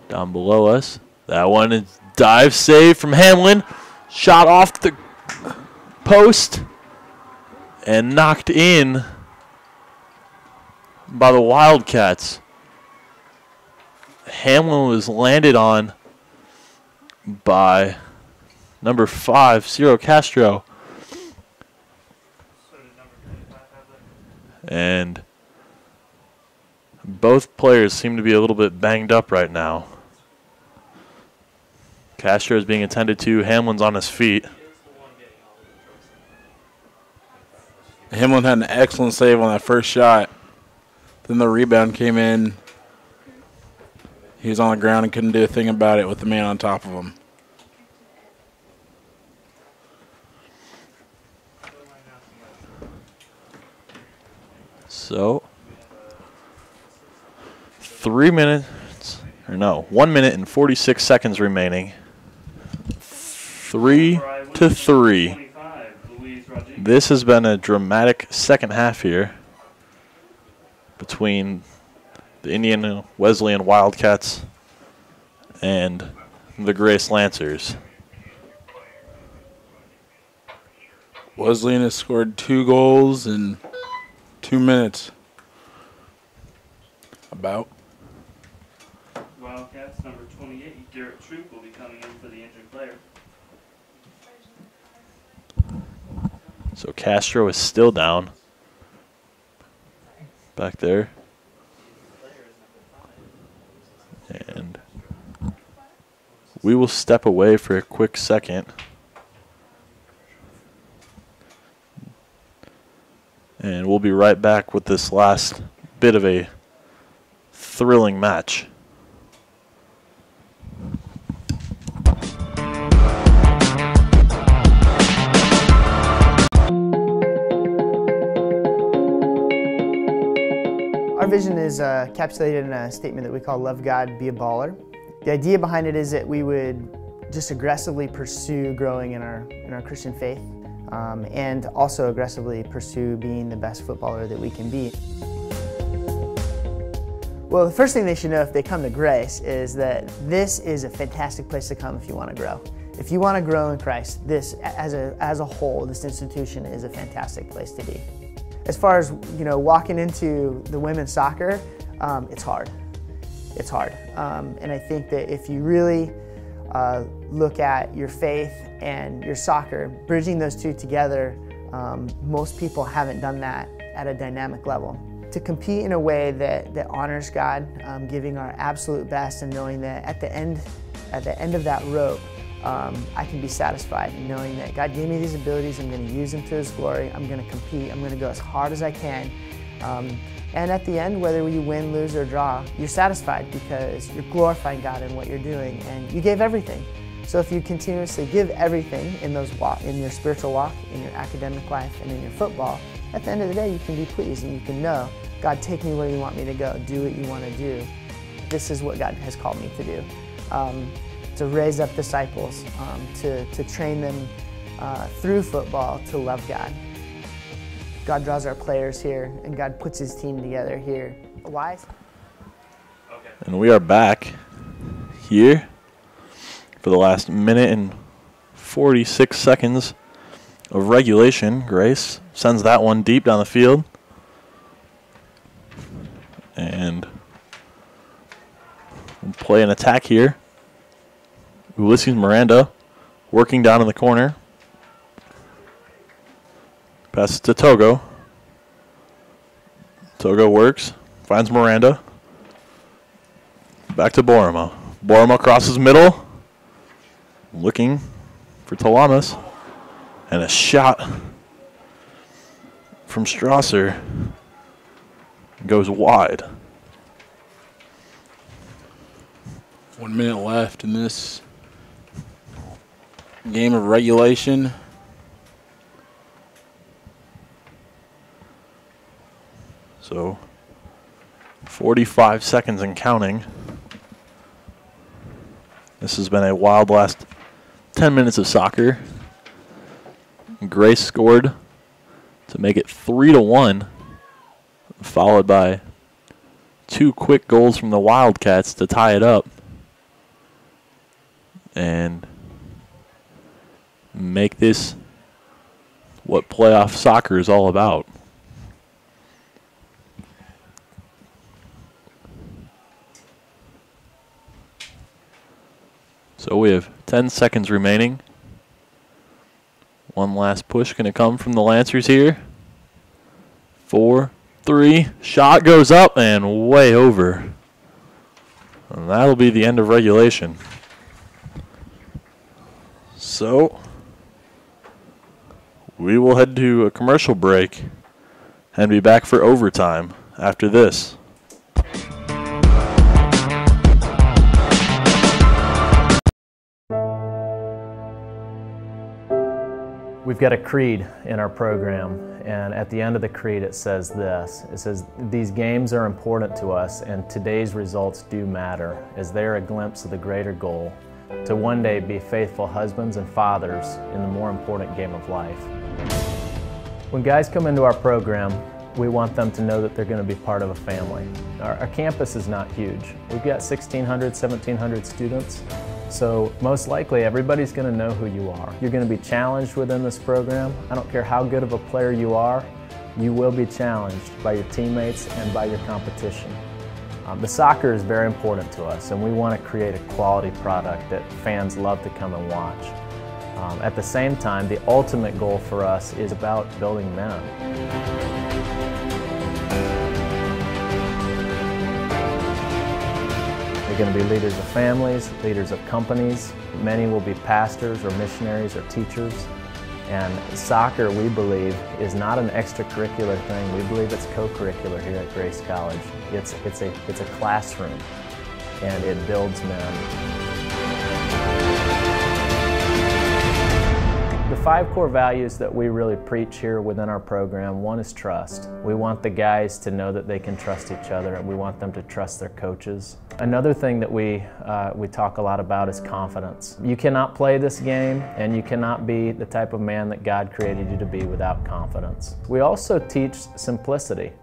down below us. That one is dive save from Hamlin. Shot off the post and knocked in by the Wildcats. Hamlin was landed on by number 5, Ciro Castro. So did number 25 have that? And both players seem to be a little bit banged up right now. Castro is being attended to. Hamlin's on his feet. Hamlin had an excellent save on that first shot. Then the rebound came in. He was on the ground and couldn't do a thing about it with the man on top of him. So, 1 minute and 46 seconds remaining. 3-3. 25, Luis Rodriguez. This has been a dramatic second half here between the Indiana Wesleyan Wildcats and the Grace Lancers. Wesleyan has scored 2 goals in 2 minutes. About. Wildcats, number 28, Garrett Troop will be coming in for the injured player. So Castro is still down back there. And we will step away for a quick second. And we'll be right back with this last bit of a thrilling match. Our vision is encapsulated in a statement that we call Love God, Be a Baller. The idea behind it is that we would just aggressively pursue growing in our Christian faith and also aggressively pursue being the best footballer that we can be. Well, the first thing they should know if they come to Grace is that this is a fantastic place to come if you want to grow. If you want to grow in Christ, this, as a whole, this institution is a fantastic place to be. As far as walking into the women's soccer, it's hard. It's hard, and I think that if you really look at your faith and your soccer, bridging those two together, most people haven't done that at a dynamic level. To compete in a way that honors God, giving our absolute best and knowing that at the end of that rope, I can be satisfied in knowing that God gave me these abilities, I'm going to use them to His glory, I'm going to compete, I'm going to go as hard as I can. And at the end, whether you win, lose, or draw, you're satisfied because you're glorifying God in what you're doing and you gave everything. So if you continuously give everything in your spiritual walk, in your academic life, and in your football, at the end of the day you can be pleased and you can know, God, take me where you want me to go, do what you want to do. This is what God has called me to do. To raise up disciples, to train them through football to love God. God draws our players here, and God puts His team together here. Why? Okay. And we are back here for the last minute and 46 seconds of regulation. Grace sends that one deep down the field. And we'll play an attack here. Ulysses Miranda working down in the corner. Passes to Togo. Togo works, finds Miranda. Back to Borima. Borima crosses middle. Looking for Talamas. And a shot from Strasser goes wide. 1 minute left in this game of regulation. So 45 seconds and counting. This has been a wild last 10 minutes of soccer. Grace scored to make it 3-1, followed by 2 quick goals from the Wildcats to tie it up and make this what playoff soccer is all about. So we have 10 seconds remaining. One last push going to come from the Lancers here. 4, 3, shot goes up and way over. And that'll be the end of regulation. So we will head to a commercial break and be back for overtime after this. We've got a creed in our program, and at the end of the creed it says this. It says, "These games are important to us, and today's results do matter, as they are a glimpse of the greater goal, to one day be faithful husbands and fathers in the more important game of life." When guys come into our program, we want them to know that they're going to be part of a family. Our campus is not huge. We've got 1,600, 1,700 students. So most likely everybody's going to know who you are. You're going to be challenged within this program. I don't care how good of a player you are, you will be challenged by your teammates and by your competition. The soccer is very important to us, and we want to create a quality product that fans love to come and watch. At the same time, the ultimate goal for us is about building men. They're going to be leaders of families, leaders of companies. Many will be pastors or missionaries or teachers. And soccer, we believe, is not an extracurricular thing. We believe it's co-curricular here at Grace College. It's a classroom, and it builds men. The 5 core values that we really preach here within our program, one is trust. We want the guys to know that they can trust each other, and we want them to trust their coaches. Another thing that we talk a lot about is confidence. You cannot play this game, and you cannot be the type of man that God created you to be without confidence. We also teach simplicity.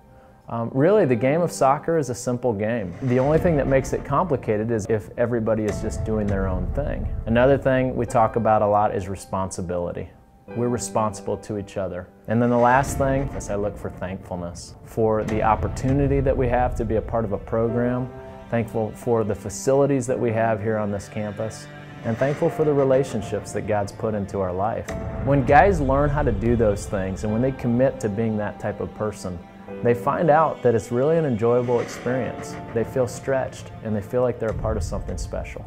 Really, the game of soccer is a simple game. The only thing that makes it complicated is if everybody is just doing their own thing. Another thing we talk about a lot is responsibility. We're responsible to each other. And then the last thing is I look for thankfulness for the opportunity that we have to be a part of a program, thankful for the facilities that we have here on this campus, and thankful for the relationships that God's put into our life. When guys learn how to do those things, and when they commit to being that type of person, they find out that it's really an enjoyable experience. They feel stretched, and they feel like they're a part of something special.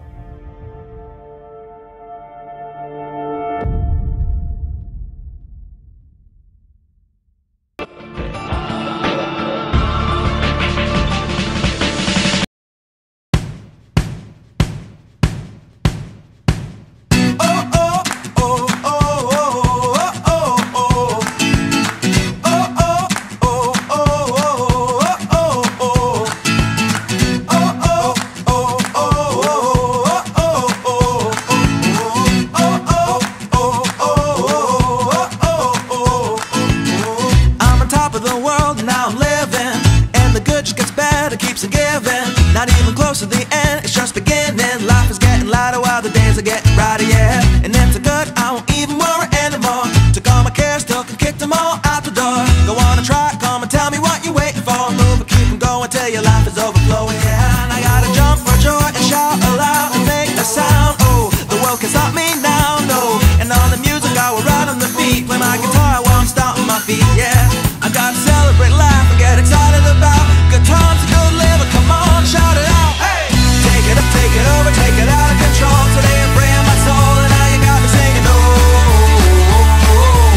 of the world, now I'm living. And the good just gets better, keeps on giving. Not even close to the end, it's just beginning. Life is getting lighter while the days are getting brighter, yeah. And if it's good, I won't even worry anymore. Took all my cares, still can kick them all out the door. Go on and try, come and tell me what you're waiting for. Move and keep them going till your life is overflowing, yeah. And I gotta jump for joy and shout aloud and make a sound. Oh, the world can stop me now, no. And on the music I will ride on the beat. Play my guitar while I'm stomping my feet, yeah. I gotta celebrate life and get excited about good times and good living. Come on, shout it out, hey! Take it up, take it over, take it out of control. Today I'm freeing my soul and now you got me singing, oh,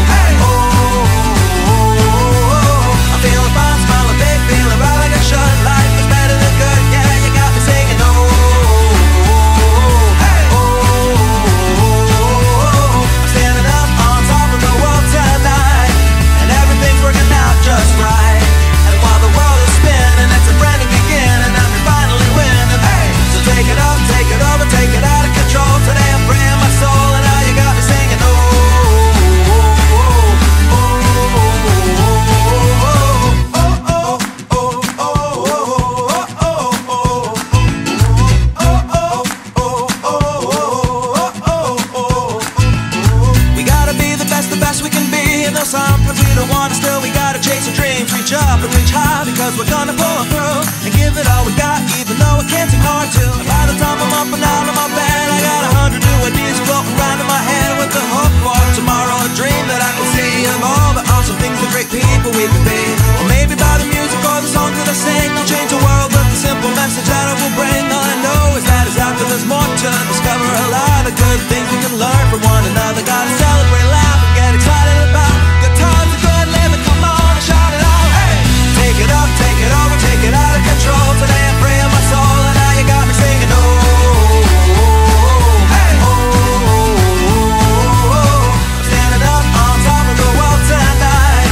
hey, I'm feeling fine, smiling big, feeling right like I should. Life is better than good, yeah, you got me singing, oh, hey, I'm standing up on top of the world tonight, and everything's working out just right. And while the world is spinning, it's a brand new beginning, and I'm finally winning, hey. So take it up, take it over, take it out of control. Today I'm freeing my soul, and now you got me singing, oh, we gotta be the best we can be. And though sometimes we don't want to, still we gotta chase our dreams. Reach up and reach high, because we're gonna pull it through and give it all we got, even though it can't seem hard to. And by the time I'm up and out of my bed, I got 100 new ideas floating around in my head, with the hope for tomorrow, a dream that I can see of all the awesome things, the great people we can be. Or maybe by the music or the songs that I sing, I'll change the world with the simple message that I will bring. All I know is that it's out there, there's more to discover, a lot of good things we can learn from one another. Gotta celebrate, laugh, and get excited about good times and good living. Come on and shout it out, hey! Take it up, take it over, take it out of control. Today I'm freeing my soul, and now you got me singing, oh, hey, I'm standing up on top of the world tonight,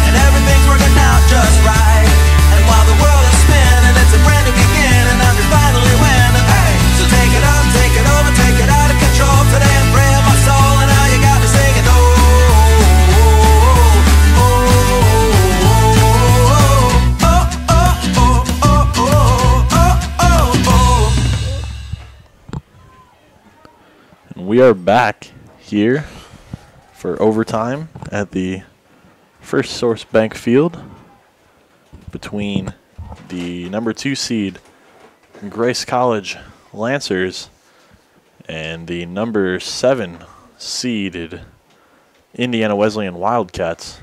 and everything's working out just right. And while the world is spinning, it's a brand new beginning, and I'm finally winning, hey. So take it up, take it over, take it out of control. Today I'm freeing my soul, and now you got me singing, oh, We are back here for overtime at the First Source Bank Field between the number 2 seed Grace College Lancers and the number 7 seeded Indiana Wesleyan Wildcats.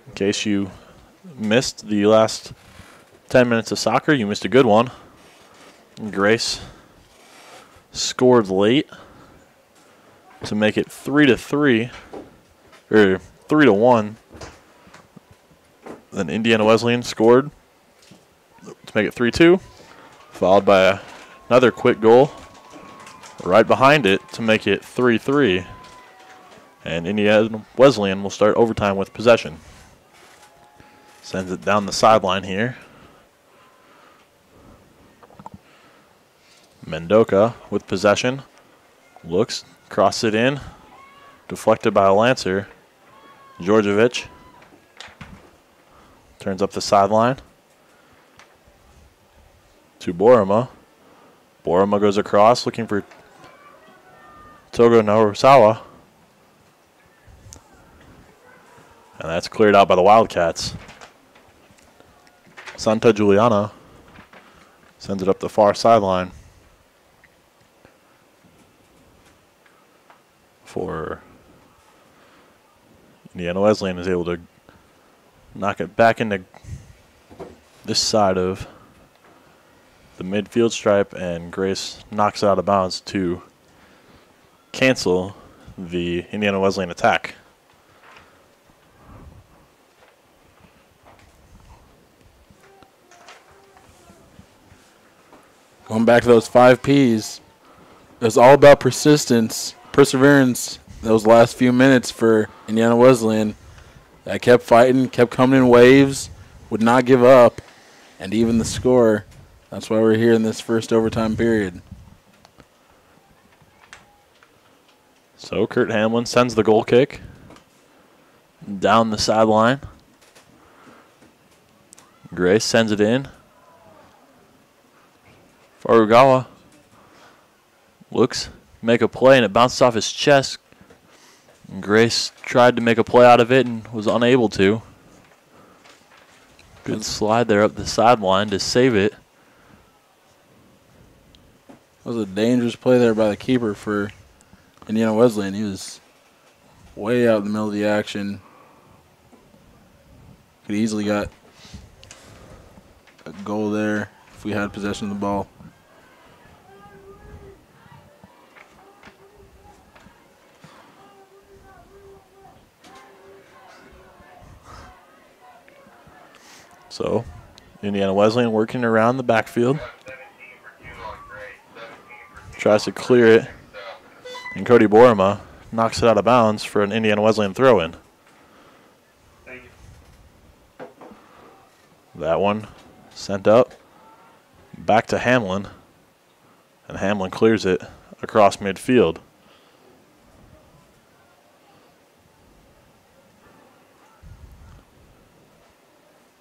In case you missed the last 10 minutes of soccer, you missed a good one. Grace scored late to make it 3-3 or 3-1. Then Indiana Wesleyan scored to make it 3-2, followed by another quick goal right behind it to make it 3-3. And Indiana Wesleyan will start overtime with possession. Sends it down the sideline here. Mendoka with possession. Looks, crosses it in. Deflected by a Lancer. Georgievich turns up the sideline to Borima. Borima goes across looking for Togo Norosawa. And that's cleared out by the Wildcats. Santa Juliana sends it up the far sideline for Indiana Wesleyan, is able to knock it back into this side of the midfield stripe, and Grace knocks it out of bounds to cancel the Indiana Wesleyan attack. Going back to those 5 Ps, it was all about perseverance, those last few minutes for Indiana Wesleyan. That kept fighting, kept coming in waves, would not give up, and even the score. That's why we're here in this first overtime period. So Kurt Hamlin sends the goal kick down the sideline Grace sends it in. Farugawa looks, make a play, and it bounces off his chest. And Grace tried to make a play out of it and was unable to. Good slide there up the sideline to save it. That was a dangerous play there by the keeper for Indiana Wesleyan. He was way out in the middle of the action. Could easily got a goal there if we had possession of the ball. So, Indiana Wesleyan working around the backfield. 17 for 2 on Grace. 17 for 2. Tries to clear it. And Cody Borma knocks it out of bounds for an Indiana Wesleyan throw-in. Thank you. That one sent up. Back to Hamlin. And Hamlin clears it across midfield.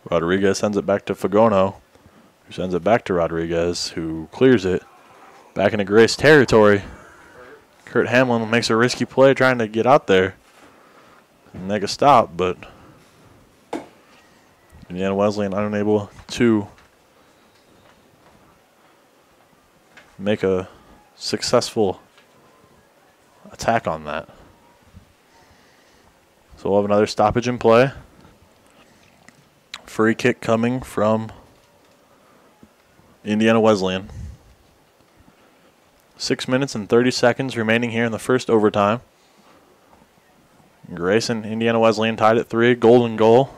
Rodriguez sends it back to Fagono, who sends it back to Rodriguez, who clears it back into Grace territory. Kurt Hamlin makes a risky play trying to get out there and make a stop, but Indiana Wesleyan unable to make a successful attack on that. So we'll have another stoppage in play. Free kick coming from Indiana Wesleyan. 6 minutes and 30 seconds remaining here in the first overtime. Grace and Indiana Wesleyan tied at 3, golden goal.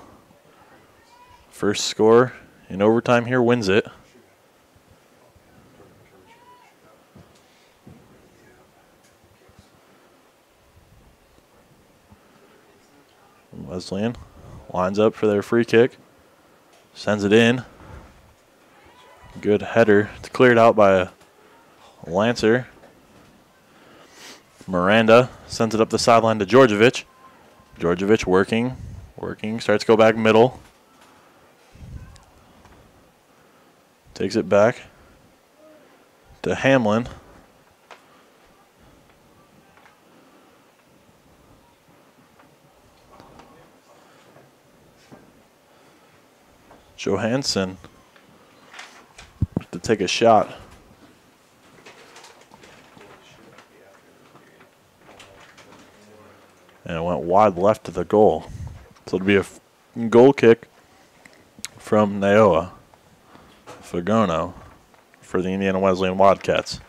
First score in overtime here wins it. Wesleyan lines up for their free kick. Sends it in. Good header. It's cleared out by a Lancer. Miranda sends it up the sideline to Georgievich. Georgievich working, starts to go back middle. Takes it back to Hamlin. Johansson to take a shot. And it went wide left to the goal. So it'll be a goal kick from Naoa Fagono for the Indiana Wesleyan Wildcats.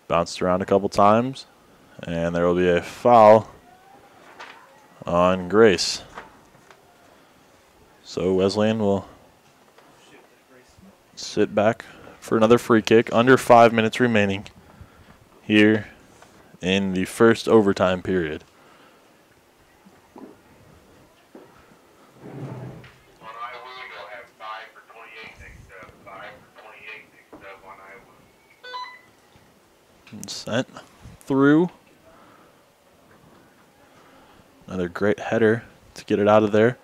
Bounced around a couple times, and there will be a foul on Grace. So Wesleyan will sit back for another free kick. Under 5 minutes remaining here in the first overtime period. On Iowa, you'll have 5 for 28 next up. 5 for 28 next up on Iowa. Sent through. Another great header to get it out of there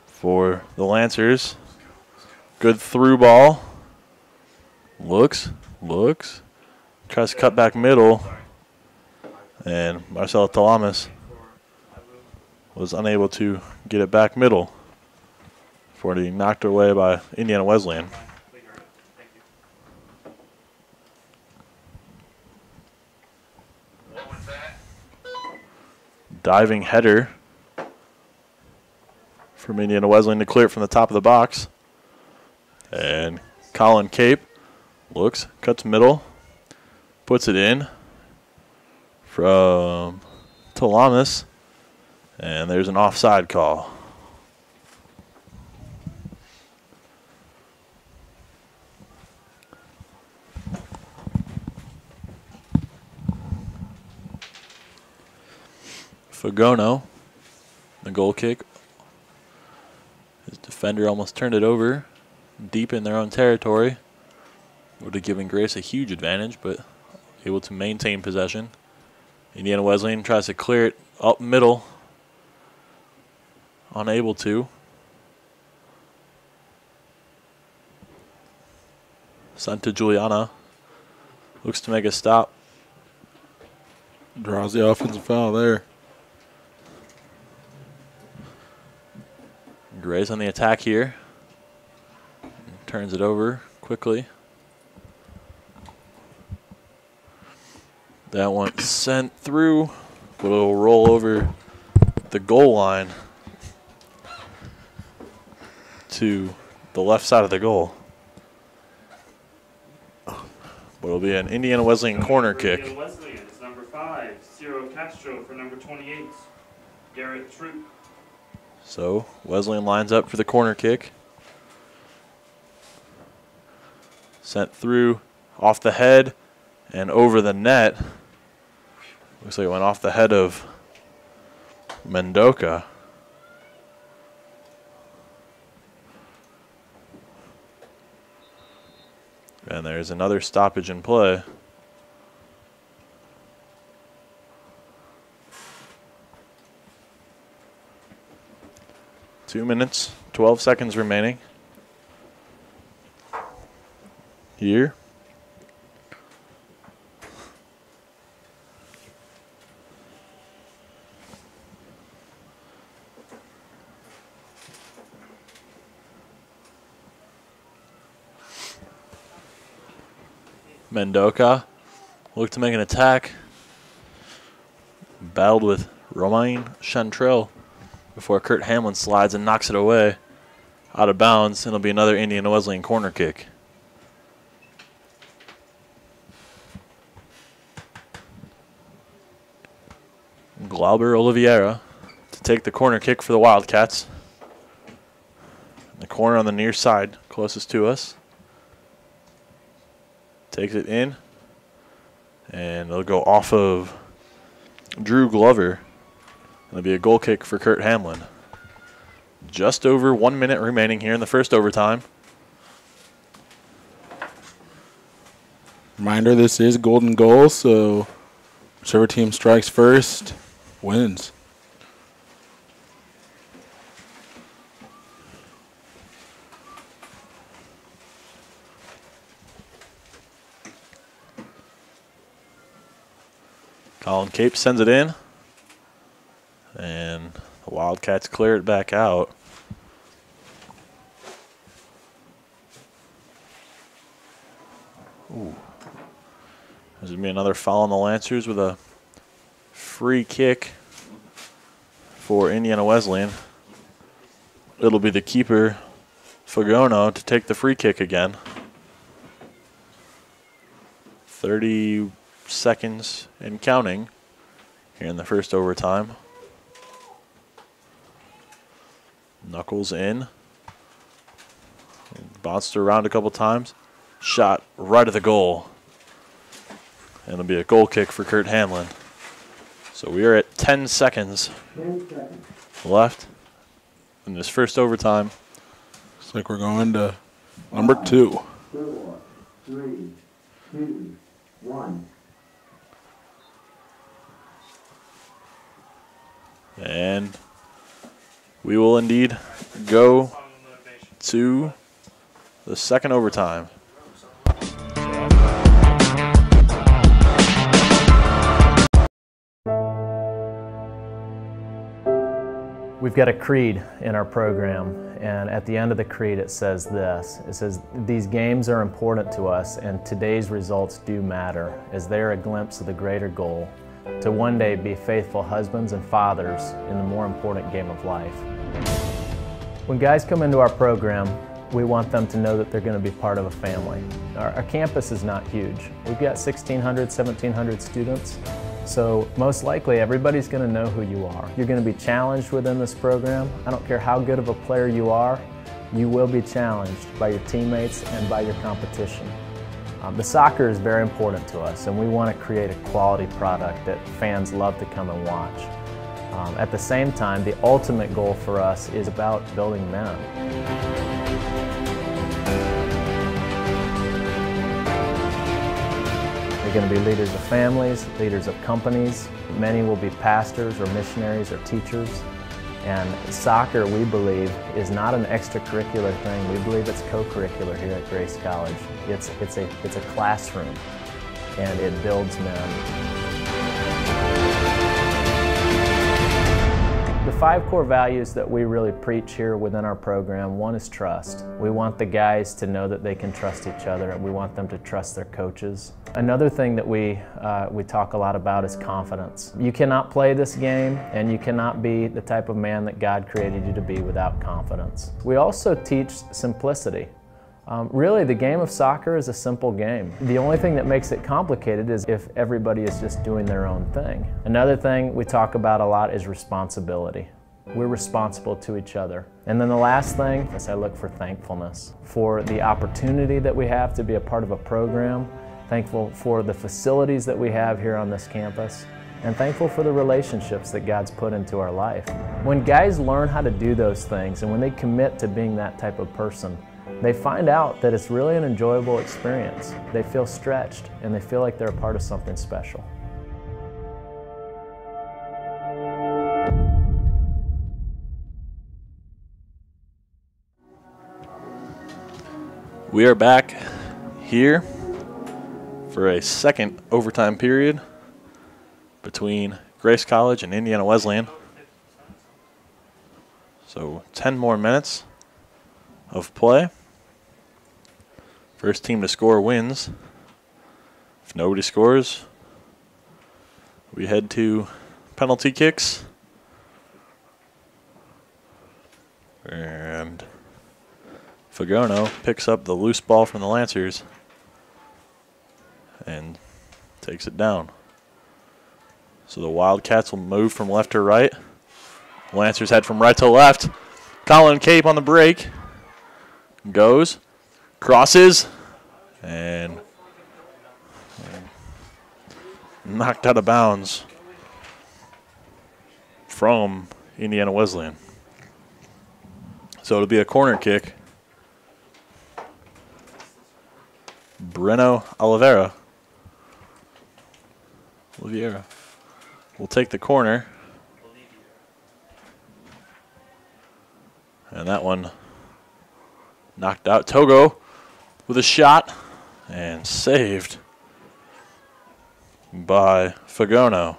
for the Lancers. Good through ball. Looks. Tries to cut back middle. And Marcelo Talamas was unable to get it back middle before he knocked away by Indiana Wesleyan. What was that? Diving header from Indiana Wesleyan to clear it from the top of the box. And Colin Cape looks, cuts middle, puts it in from Talamas, and there's an offside call. Fagono, the goal kick. His defender almost turned it over deep in their own territory. Would have given Grace a huge advantage, but able to maintain possession. Indiana Wesleyan tries to clear it up middle. Unable to. Sent to Juliana. Looks to make a stop. Draws the offensive foul there. Gray's on the attack here. Turns it over quickly. That one sent through, but it'll roll over the goal line to the left side of the goal. But it'll be an Indiana Wesleyan corner kick. Indiana Wesleyan is number 5, Ciro Castro for number 28, Garrett Troop. So Wesleyan lines up for the corner kick. Sent through, off the head, and over the net. Looks like it went off the head of Mendoka. And there's another stoppage in play. Two minutes, 12 seconds remaining. Here. Mendoka looked to make an attack. Battled with Romain Chantrell before Kurt Hamlin slides and knocks it away out of bounds. And it'll be another Indiana Wesleyan corner kick. Glauber Oliveira to take the corner kick for the Wildcats. The corner on the near side, closest to us. Takes it in, and it'll go off of Drew Glover. It'll be a goal kick for Kurt Hamlin. Just over 1 minute remaining here in the first overtime. Reminder, this is golden goal, so whichever team strikes first wins. Colin Cape sends it in, and the Wildcats clear it back out. Ooh. There's going to be another foul on the Lancers with a free kick for Indiana Wesleyan. It'll be the keeper, Fagono, to take the free kick again. 30 seconds and counting here in the first overtime. Knuckles in. Bounced around a couple times. Shot right at the goal. And it'll be a goal kick for Kurt Hamlin. So we are at 10 seconds left in this first overtime. Looks like we're going to number 2. 4, 3, 2, 1. And we will indeed go to the second overtime. We've got a creed in our program, and at the end of the creed it says this. It says, "These games are important to us, and today's results do matter, as they are a glimpse of the greater goal, to one day be faithful husbands and fathers in the more important game of life." When guys come into our program, we want them to know that they're going to be part of a family. Our campus is not huge. We've got 1,600, 1,700 students, so most likely everybody's going to know who you are. You're going to be challenged within this program. I don't care how good of a player you are, you will be challenged by your teammates and by your competition. The soccer is very important to us, and we want to create a quality product that fans love to come and watch. At the same time, the ultimate goal for us is about building men. going to be leaders of families, leaders of companies. Many will be pastors or missionaries or teachers. And soccer, we believe, is not an extracurricular thing. We believe it's co-curricular here at Grace College. It's a classroom, and it builds men. The 5 core values that we really preach here within our program, one is trust. We want the guys to know that they can trust each other, and we want them to trust their coaches. Another thing that we talk a lot about is confidence. You cannot play this game, and you cannot be the type of man that God created you to be without confidence. We also teach simplicity. Really, the game of soccer is a simple game. The only thing that makes it complicated is if everybody is just doing their own thing. Another thing we talk about a lot is responsibility. We're responsible to each other. And then the last thing is I look for thankfulness for the opportunity that we have to be a part of a program, thankful for the facilities that we have here on this campus, and thankful for the relationships that God's put into our life. When guys learn how to do those things, and when they commit to being that type of person, they find out that it's really an enjoyable experience. They feel stretched, and they feel like they're a part of something special. We are back here for a second overtime period between Grace College and Indiana Wesleyan. So 10 more minutes of play. First team to score wins. If nobody scores, we head to penalty kicks. And Fagono picks up the loose ball from the Lancers and takes it down. So the Wildcats will move from left to right. Lancers head from right to left. Colin Cape on the break. Goes. Crosses. And knocked out of bounds from Indiana Wesleyan. So it'll be a corner kick. Breno Oliveira will take the corner. And that one knocked out. Togo with a shot and saved by Fagono.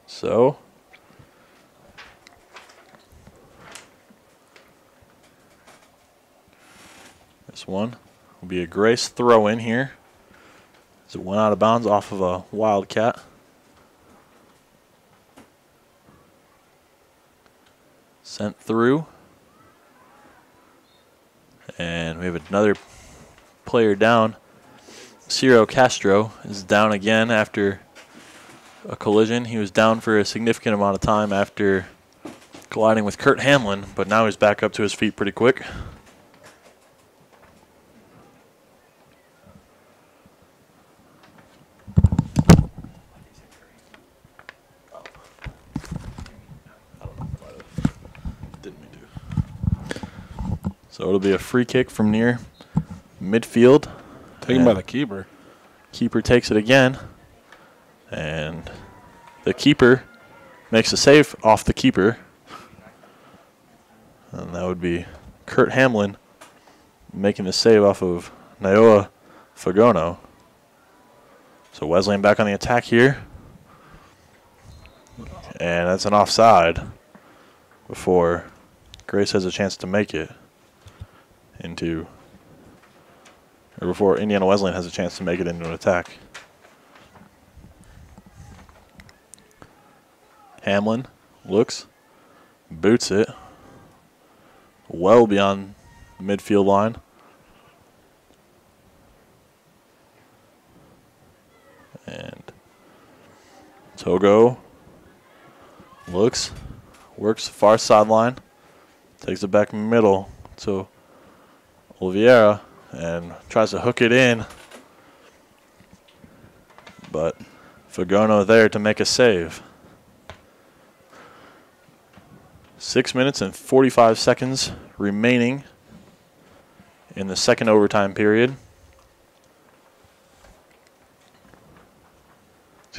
So this one will be a Grace throw in here as it went out of bounds off of a Wildcat. Sent through. And we have another player down. Ciro Castro is down again after a collision. He was down for a significant amount of time after colliding with Kurt Hamlin, but now he's back up to his feet pretty quick. So it'll be a free kick from near midfield. Taken by the keeper. Keeper takes it again. And the keeper makes a save off the keeper. And that would be Kurt Hamlin making the save off of Naoa Fagono. So Wesleyan back on the attack here. And that's an offside before Grace has a chance to make it. Before Indiana Wesleyan has a chance to make it into an attack. Hamlin looks, boots it, well beyond the midfield line. And Togo looks, works the far sideline, takes it back middle to Oliveira and tries to hook it in, but Fagono there to make a save. 6 minutes and 45 seconds remaining in the second overtime period.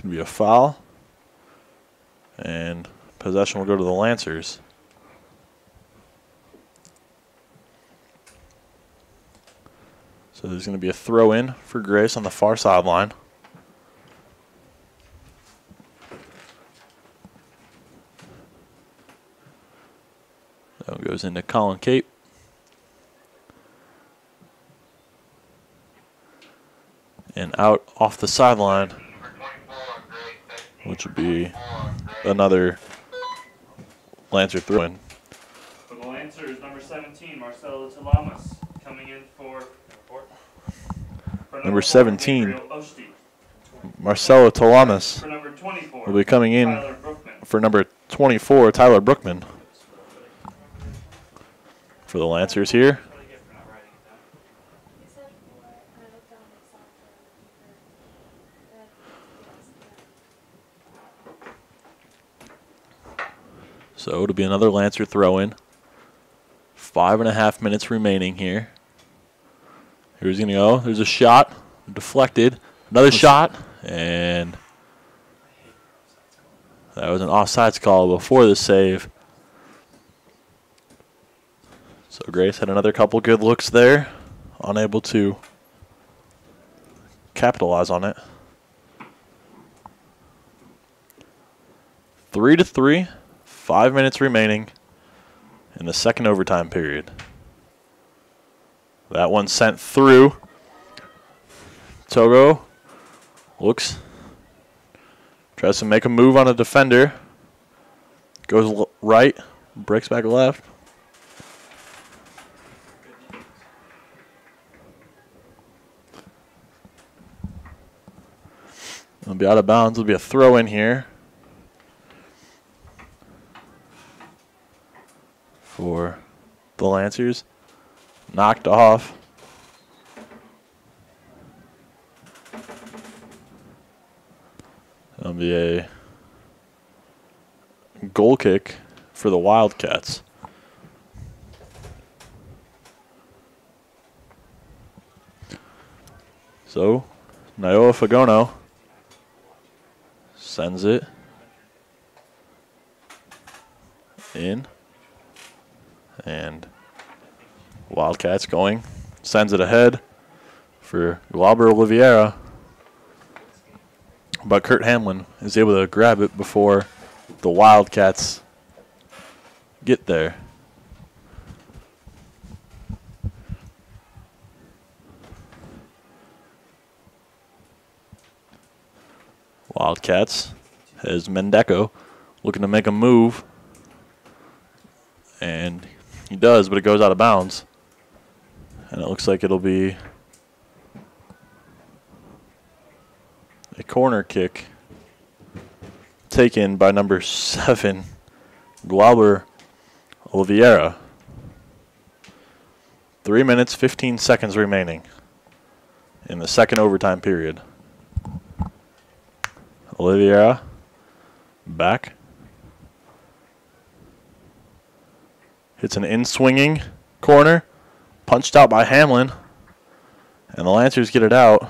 going to be a foul. And possession will go to the Lancers. So there's going to be a throw in for Grace on the far sideline. That one goes into Colin Cape. And out off the sideline, which would be another Lancer throw in. For the Lancers, number 17, Marcelo Talamas, coming in for Number 17, Gabriel Oshti. Marcelo Talamas For number 24, will be coming in Tyler Brookman. for number 24, Tyler Brookman. For the Lancers here. So it'll be another Lancer throw-in. 5.5 minutes remaining here. Here's going to go. There's a shot. Deflected. Another shot. And that was an offsides call before the save. So Grace had another couple good looks there. Unable to capitalize on it. 3-3. 5 minutes remaining in the second overtime period. That one sent through. Togo looks, tries to make a move on a defender. Goes right, breaks back left. It'll be out of bounds. It'll be a throw in here for the Lancers. Knocked off. That'll be a goal kick for the Wildcats. So, Naoa Fagono sends it in. And Wildcats going, sends it ahead for Glauber Oliveira. But Kurt Hamlin is able to grab it before the Wildcats get there. Wildcats has Mendeco looking to make a move. And he does, but it goes out of bounds. And it looks like it'll be a corner kick taken by number 7, Glauber Oliveira. 3 minutes, 15 seconds remaining in the second overtime period. Oliveira back. Hits an in-swinging corner. Punched out by Hamlin. And the Lancers get it out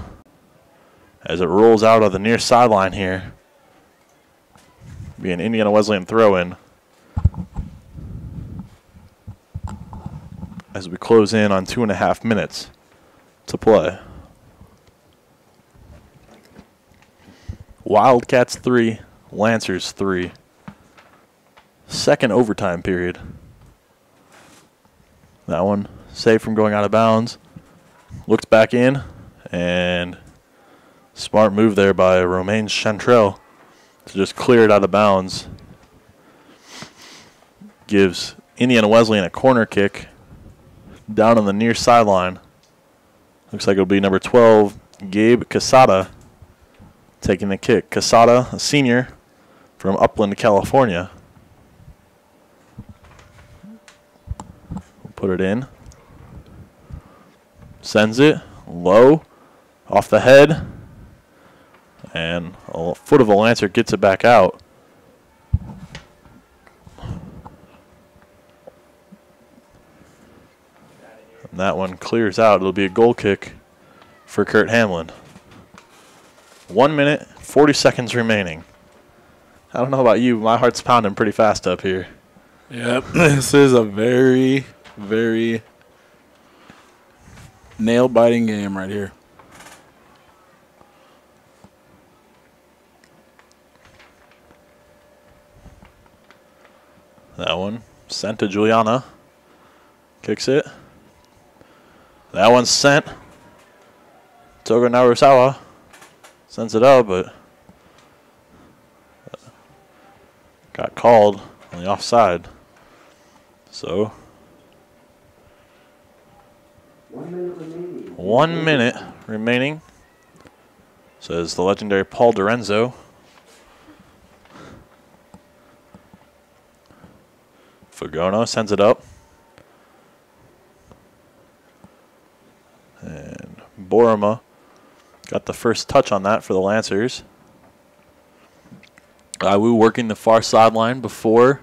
as it rolls out of the near sideline here. Be an Indiana Wesleyan throw-in as we close in on 2.5 minutes to play. Wildcats 3, Lancers 3. Second overtime period. That one saved from going out of bounds. Looks back in, and smart move there by Romain Chantrell to just clear it out of bounds. Gives Indiana Wesleyan a corner kick down on the near sideline. Looks like it'll be number 12, Gabe Casada, taking the kick. Casada, a senior from Upland, California. Put it in. Sends it low off the head. And a foot of a Lancer gets it back out. And that one clears out. It'll be a goal kick for Kurt Hamlin. 1 minute, 40 seconds remaining. I don't know about you, but my heart's pounding pretty fast up here. Yep, this is a very, very nail-biting game right here. That one sent to Juliana. Kicks it. That one's sent. Toga Narusawa sends it out, but got called on the offside. So 1 minute remaining. 1 minute remaining, says the legendary Paul Dorenzo. Fagono sends it up. And Borima got the first touch on that for the Lancers. Iwu working the far sideline before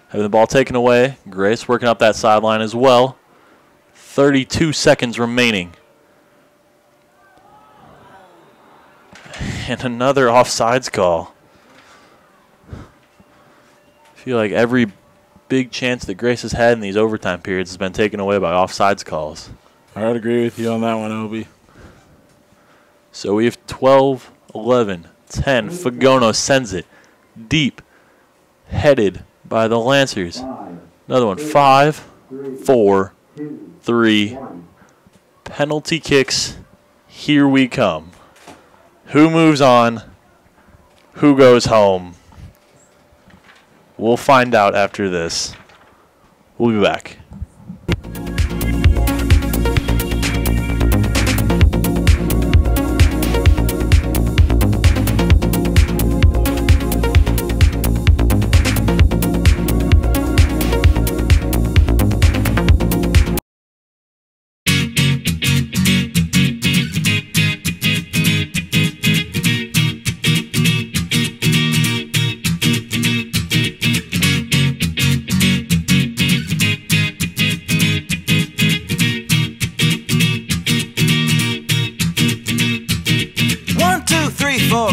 having the ball taken away. Grace working up that sideline as well. 32 seconds remaining. And another offsides call. I feel like every big chance that Grace has had in these overtime periods has been taken away by offsides calls. I would agree with you on that one, Obi. So we have 12, 11, 10. Fagono sends it deep, headed by the Lancers. Another one, 5, 4, 3. Penalty kicks. Here we come. Who moves on? Who goes home? We'll find out after this. We'll be back.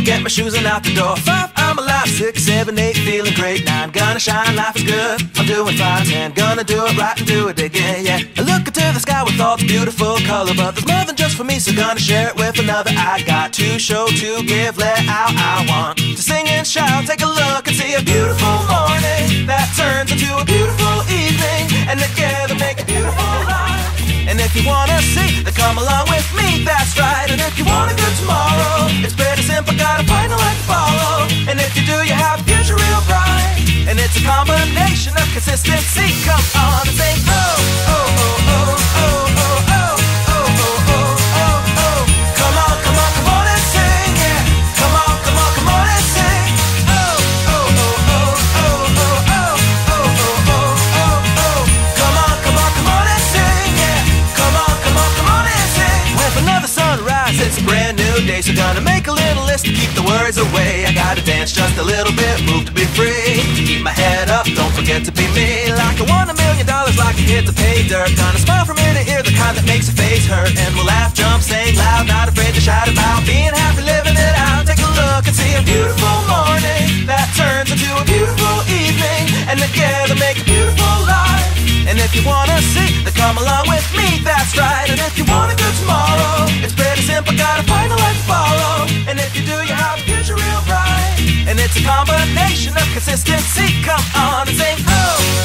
Get my shoes and out the door. 5, I'm alive. 6, 7, 8, feeling great. 9, gonna shine, life is good. I'm doing fine. 10, gonna do it right and do it again, yeah. I look into the sky with all the beautiful color, but there's more than just for me, so gonna share it with another. I got to show, to give, let out. I want to sing and shout. Take a look and see a beautiful morning that turns into a beautiful evening, and together make a beautiful life. And if you wanna see, then come along with me, that's right. And if you want a good tomorrow, it's pretty simple, got a final life to follow. And if you do, you have a future real bright. And it's a combination of consistency. Come on and say, oh, oh, oh, oh, oh, oh, oh, oh, oh, oh, oh. Come on, come on, come on and sing, yeah. Come on, come on, come on and sing. Oh, oh, oh, oh, oh, oh, oh, oh, oh, oh, oh, oh. Come on, come on, come on and sing, yeah. Come on, come on, come on and sing. With another sunrise, it's a brand new day, so gonna make a little list to keep the worries away. I gotta dance just a little bit, move to be free. Keep my head up, don't forget to be me. Like I won $1 million, like I hit to pay dirt. Gonna smile from ear to ear, the kind that makes your face hurt. And we'll laugh, jump, sing loud, not afraid to shout about being happy, living it out. Take a look and see a beautiful morning that turns into a beautiful evening, and together make a beautiful life. And if you wanna see, then come along with me, that's right. And if you want a good tomorrow, it's pretty simple, got a final life to follow. And if you do, you have a future real bright. And it's a combination of consistency. Come on and sing, oh,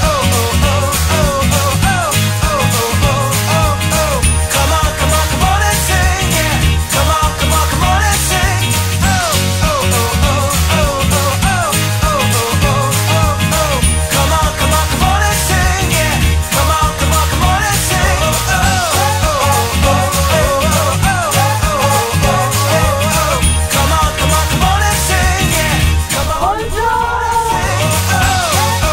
oh, oh, oh, oh, oh, oh, oh, oh, oh, oh, oh. Come on, come on, come on and sing, yeah. Come on, come on, come on and sing. Oh, oh, oh, oh, oh, oh, oh, oh, oh, oh, oh, oh. Come on, come on, come on and sing, yeah. Come on, come on, come on and sing. Oh, oh, oh, oh, oh, oh, oh, oh, oh, oh. Come on, come on, come on and sing, yeah. Come on, come on and sing. Oh, oh, oh,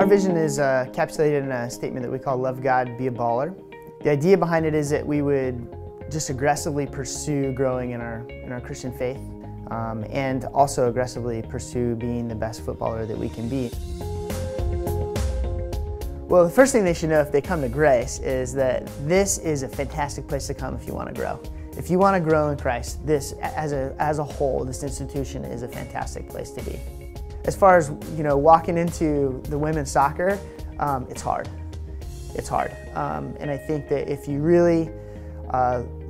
Our vision is encapsulated in a statement that we call Love God, Be a Baller. The idea behind it is that we would just aggressively pursue growing in our Christian faith and also aggressively pursue being the best footballer that we can be. Well, the first thing they should know if they come to Grace is that this is a fantastic place to come if you want to grow. If you want to grow in Christ, this, as a whole, this institution is a fantastic place to be. As far as, walking into the women's soccer, it's hard. It's hard. And I think that if you really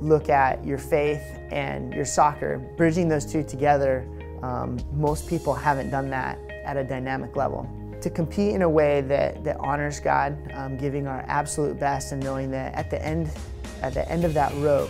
look at your faith and your soccer, bridging those two together, most people haven't done that at a dynamic level. To compete in a way that honors God, giving our absolute best and knowing that at the end of that rope,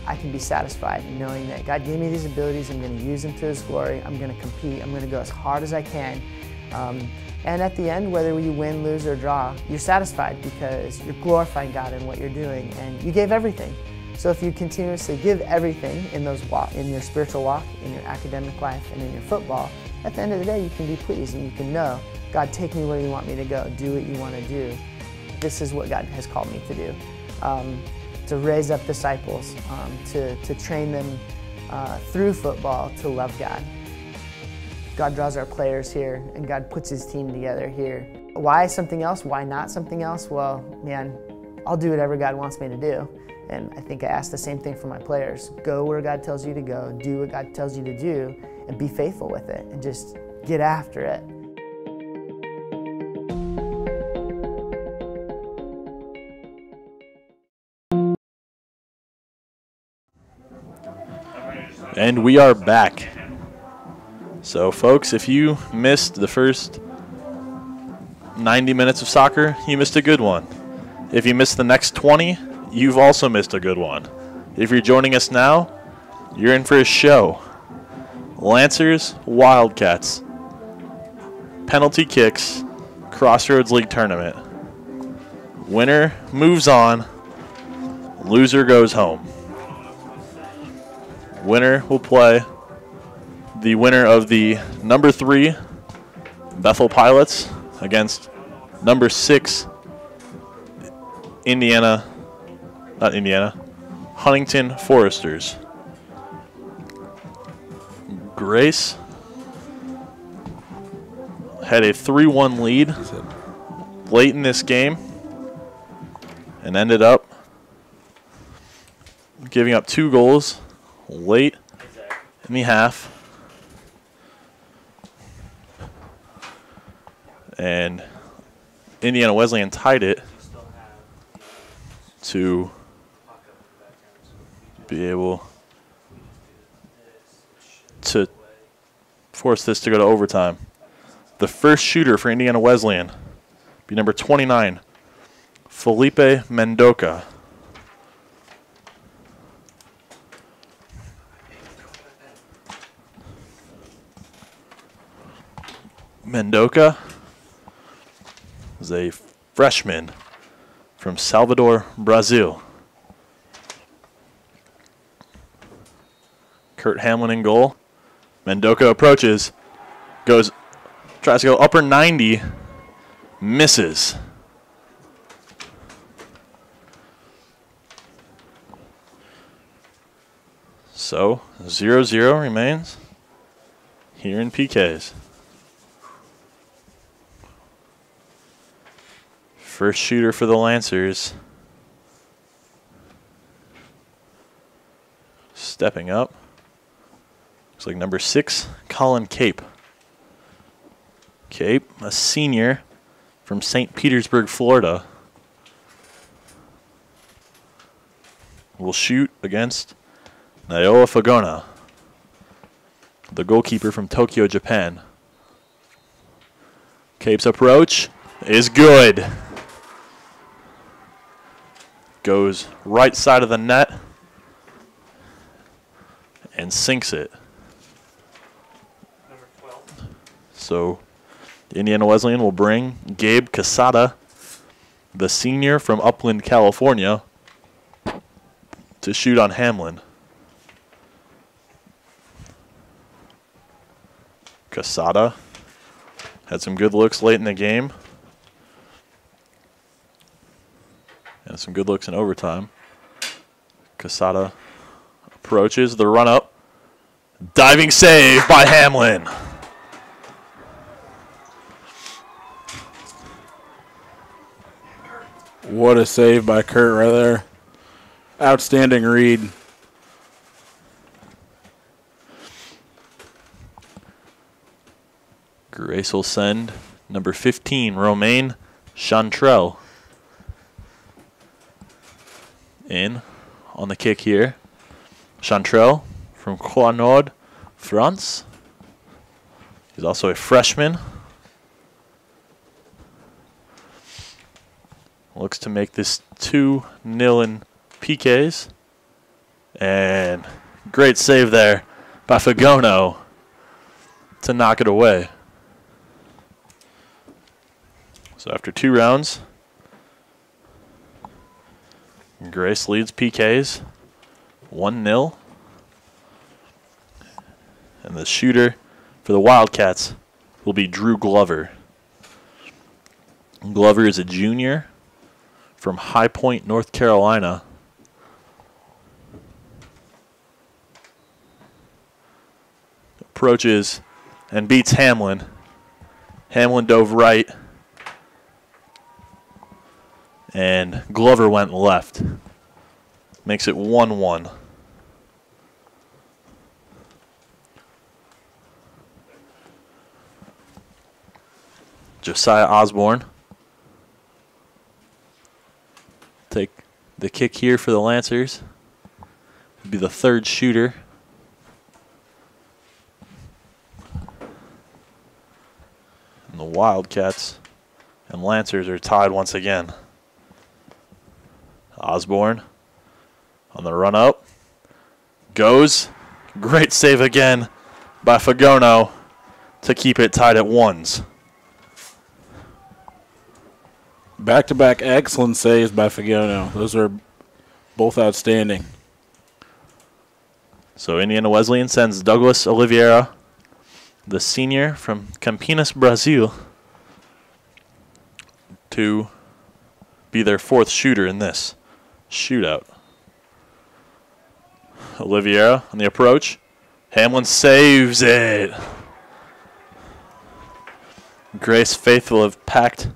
I can be satisfied in knowing that God gave me these abilities, I'm going to use them to His glory, I'm going to compete, I'm going to go as hard as I can. And at the end, whether you win, lose, or draw, you're satisfied because you're glorifying God in what you're doing and you gave everything. So if you continuously give everything in your spiritual walk, in your academic life, and in your football, at the end of the day, you can be pleased and you can know, God, take me where you want me to go, do what you want to do. This is what God has called me to do. To raise up disciples, to train them through football to love God. God draws our players here, and God puts His team together here. Why something else? Why not something else? Well, man, I'll do whatever God wants me to do. And I think I ask the same thing for my players. Go where God tells you to go, do what God tells you to do, and be faithful with it, and just get after it. And we are back. So, folks, if you missed the first 90 minutes of soccer, you missed a good one. If you missed the next 20, you've also missed a good one. If you're joining us now, you're in for a show. Lancers, Wildcats, penalty kicks, Crossroads League tournament. Winner moves on, loser goes home. Winner will play the winner of the number 3 Bethel Pilots against number 6 Huntington Foresters. Grace had a 3-1 lead late in this game and ended up giving up 2 goals late in the half. And Indiana Wesleyan tied it to be able to force this to go to overtime. The first shooter for Indiana Wesleyan be number 29, Felipe Mendoca. Mendoca is a freshman from Salvador, Brazil. Kurt Hamlin in goal. Mendoca approaches, tries to go upper 90, misses. So 0-0 remains here in PKs. First shooter for the Lancers. Stepping up. Looks like number 6, Colin Cape. Cape, a senior from St. Petersburg, Florida, will shoot against Naoya Fagona, the goalkeeper from Tokyo, Japan. Cape's approach is good. Goes right side of the net and sinks it. Number 12. So Indiana Wesleyan will bring Gabe Casada, the senior from Upland, California, to shoot on Hamlin. Casada had some good looks late in the game. Had some good looks in overtime. Casada approaches the run up. Diving save by Hamlin. What a save by Kurt right there. Outstanding read. Grace will send number 15, Romain Chantrell, in on the kick here. Chantrell from Croix-Nord, France. He's also a freshman. Looks to make this 2-0 in PKs. And great save there by Fagono to knock it away. So after 2 rounds, Grace leads PKs 1-0. And the shooter for the Wildcats will be Drew Glover. Glover is a junior from High Point, North Carolina. Approaches and beats Hamlin. Hamlin dove right. And Glover went left. Makes it 1-1. Josiah Osborne. Take the kick here for the Lancers. He'll be the 3rd shooter. And the Wildcats and Lancers are tied once again. Osborne on the run up. Goes. Great save again by Fagono to keep it tied at 1s. Back-to-back excellent saves by Fagono. Those are both outstanding. So Indiana Wesleyan sends Douglas Oliveira, the senior from Campinas, Brazil, to be their 4th shooter in this shootout. Oliveira on the approach. Hamlin saves it. Grace Faithful have packed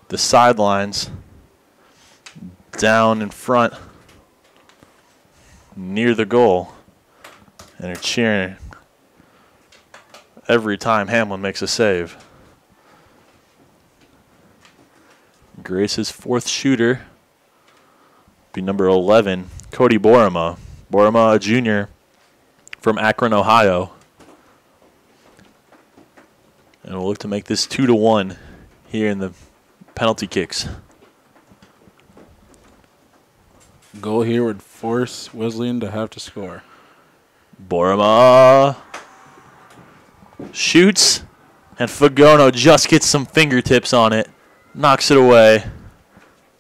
the sidelines down in front near the goal and are cheering every time Hamlin makes a save. Grace's 4th shooter be number 11, Cody Borima. Borima, a junior from Akron, Ohio. And we'll look to make this 2-1 here in the penalty kicks. Goal here would force Wesleyan to have to score. Borima shoots, and Fagono just gets some fingertips on it, knocks it away,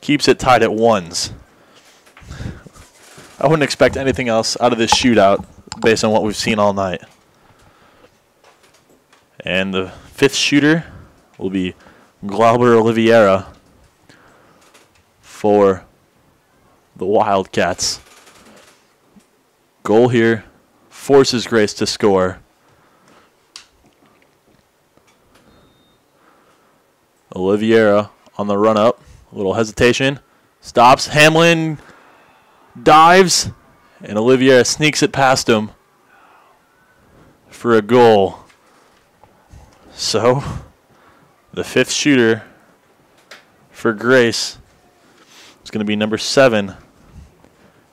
keeps it tied at 1s. I wouldn't expect anything else out of this shootout based on what we've seen all night. And the 5th shooter will be Glauber Oliveira for the Wildcats. Goal here forces Grace to score. Oliveira on the run up. A little hesitation. Stops. Hamlin dives. And Oliveira sneaks it past him for a goal. So, the 5th shooter for Grace is going to be number 7,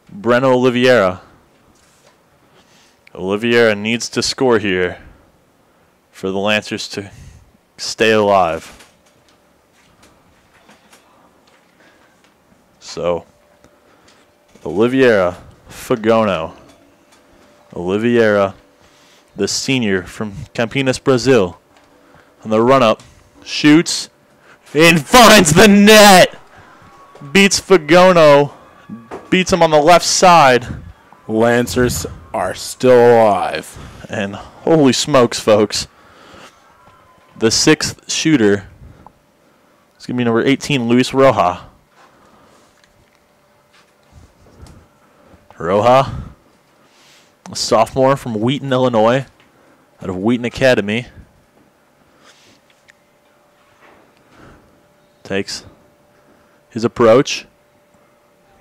Breno Oliveira. Oliveira needs to score here for the Lancers to stay alive. So, Oliveira, Fagono. Oliveira, the senior from Campinas, Brazil. On the run-up, shoots, and finds the net! Beats Fagono, beats him on the left side. Lancers are still alive. And holy smokes, folks. The 6th shooter is going to be number 18, Luis Roja. Roja, a sophomore from Wheaton, Illinois, out of Wheaton Academy. Takes his approach,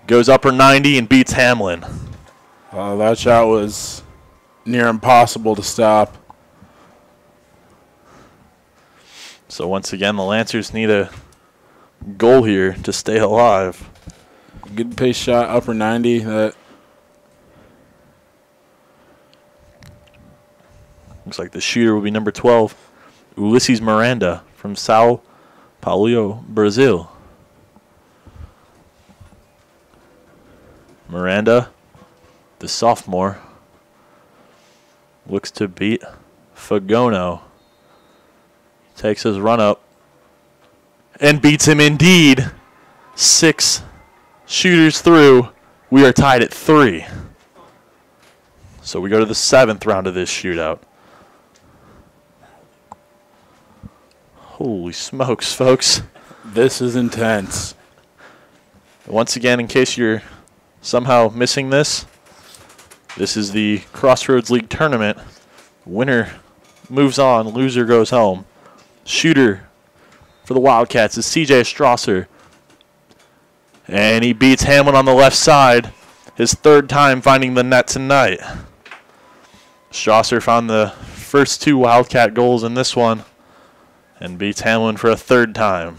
goes upper 90 and beats Hamlin. That shot was near impossible to stop. So once again, the Lancers need a goal here to stay alive. Good pace shot, upper 90. That looks like the shooter will be number 12, Ulysses Miranda from Sao Paulo, Brazil. Miranda, the sophomore, looks to beat Fagono. Takes his run up and beats him indeed. 6 shooters through. We are tied at 3. So we go to the 7th round of this shootout. Holy smokes, folks. this is intense. Once again, in case you're somehow missing this, this is the Crossroads League tournament. Winner moves on, loser goes home. Shooter for the Wildcats is CJ Strasser. And he beats Hamlin on the left side. His 3rd time finding the net tonight. Strasser found the first 2 Wildcat goals in this one and beats Hamlin for a 3rd time.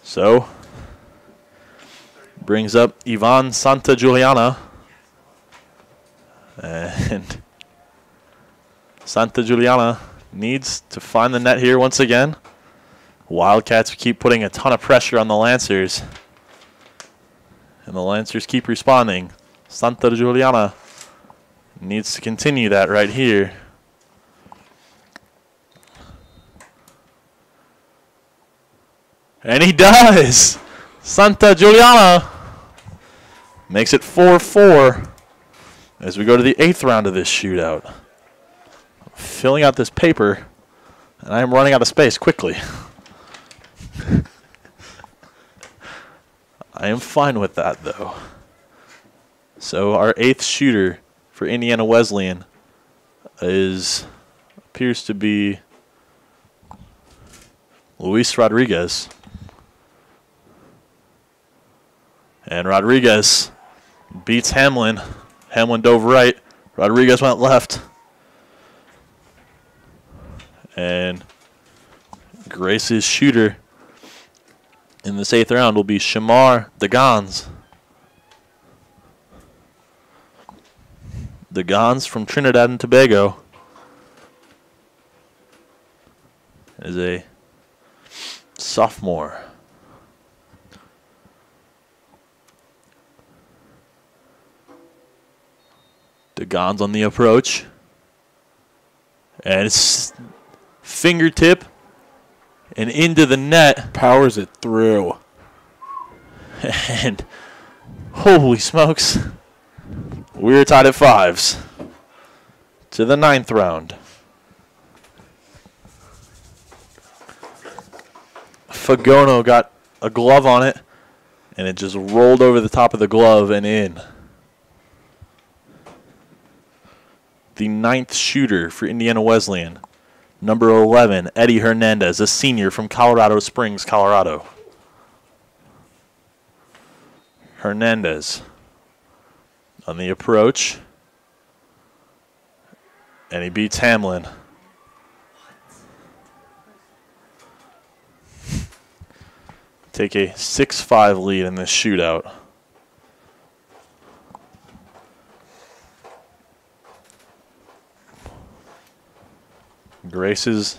So, brings up Ivan Santa Juliana. And Santa Juliana needs to find the net here once again. Wildcats keep putting a ton of pressure on the Lancers. And the Lancers keep responding. Santa Juliana needs to continue that right here. And he does! Santa Juliana makes it 4-4 as we go to the 8th round of this shootout. I'm filling out this paper, and I am running out of space quickly. I am fine with that, though. So our 8th shooter for Indiana Wesleyan appears to be Luis Rodriguez. And Rodriguez beats Hamlin. Hamlin dove right. Rodriguez went left. And Grace's shooter in this 8th round will be Shamar Dagans. Dagans from Trinidad and Tobago is a sophomore. Dagans on the approach. And it's fingertip and into the net. Powers it through. And holy smokes, we're tied at 5s to the 9th round. Fagono got a glove on it, and it just rolled over the top of the glove and in. The 9th shooter for Indiana Wesleyan, number 11, Eddie Hernandez, a senior from Colorado Springs, Colorado. Hernandez on the approach, and he beats Hamlin. Take a 6-5 lead in this shootout. Grace's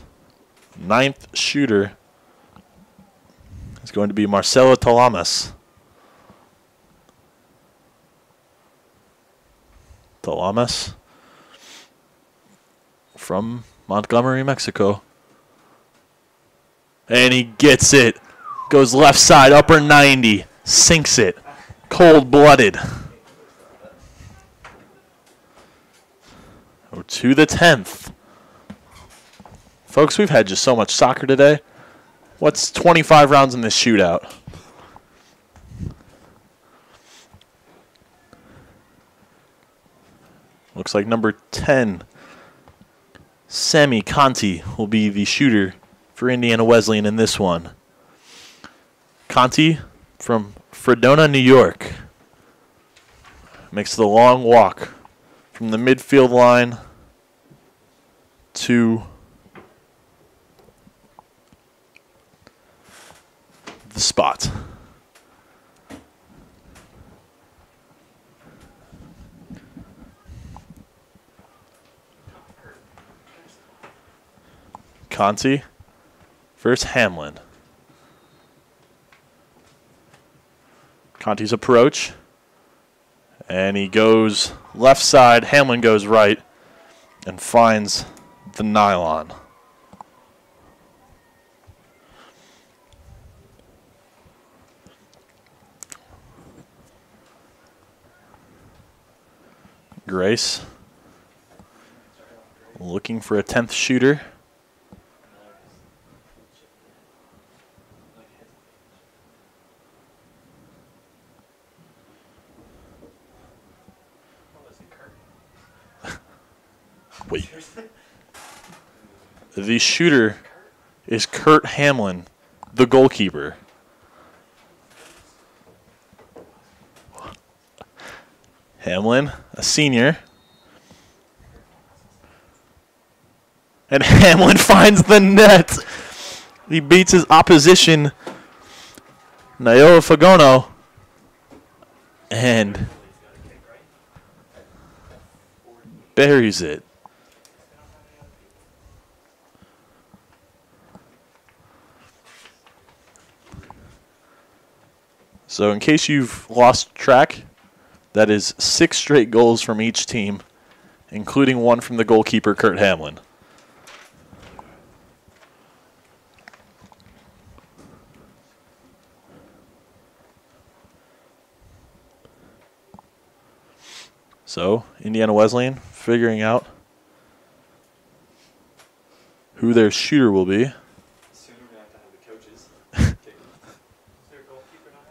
9th shooter is going to be Marcelo Talamas. Talamas from Montgomery, Mexico. And he gets it. Goes left side, upper 90. Sinks it. Cold-blooded. We're to the 10th. Folks, we've had just so much soccer today. What's 25 rounds in this shootout? Looks like number 10, Sammy Conti, will be the shooter for Indiana Wesleyan in this one. Conti from Fredonia, New York, makes the long walk from the midfield line to the spot. Conti versus Hamlin. Conti's approach, and he goes left side. Hamlin goes right and finds the nylon. Grace looking for a 10th shooter. Wait. The shooter is Kurt Hamlin, the goalkeeper. Hamlin, a senior. And Hamlin finds the net. He beats his opposition, Naoa Fagono. And buries it. So in case you've lost track, that is 6 straight goals from each team, including one from the goalkeeper, Kurt Hamlin. So Indiana Wesleyan figuring out who their shooter will be. Soon we're going to have to have the coaches. Is there a goalkeeper not?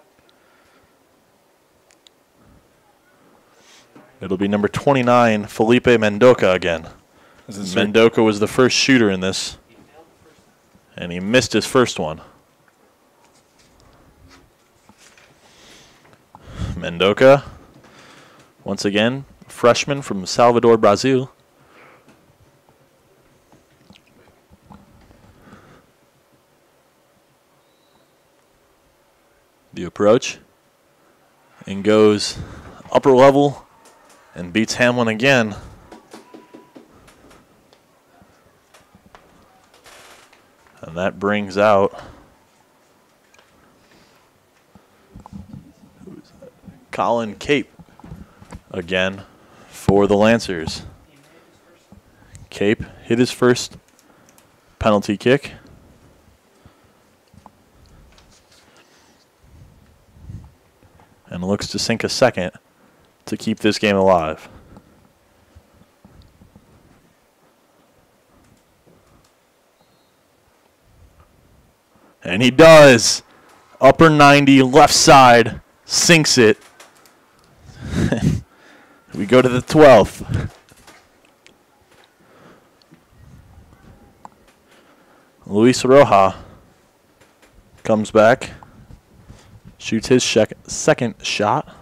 It'll be number 29, Felipe Mendoca again. Mendoca was the first shooter in this, and he missed his first one. Mendoca, once again, freshman from Salvador, Brazil. The approach, and goes upper level and beats Hamlin again. And that brings out Colin Cape again for the Lancers. Cape hit his first penalty kick. And looks to sink a second to keep this game alive. And he does. Upper 90, left side, sinks it. We go to the 12th. Luis Roja comes back, shoots his second shot.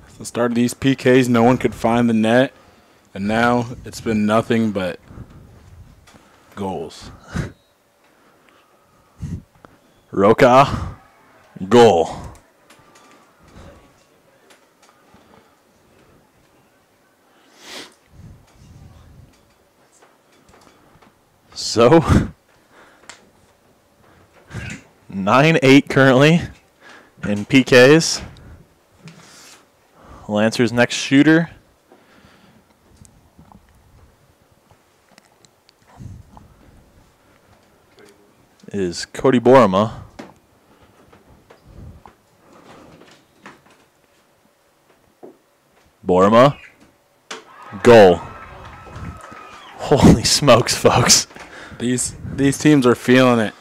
At the start of these PKs, no one could find the net, and now it's been nothing but goals. Roca, goal. So, 9-8 currently in PKs. Lancers' next shooter is Cody Borima. Borima, goal. Holy smokes, folks. These teams are feeling it.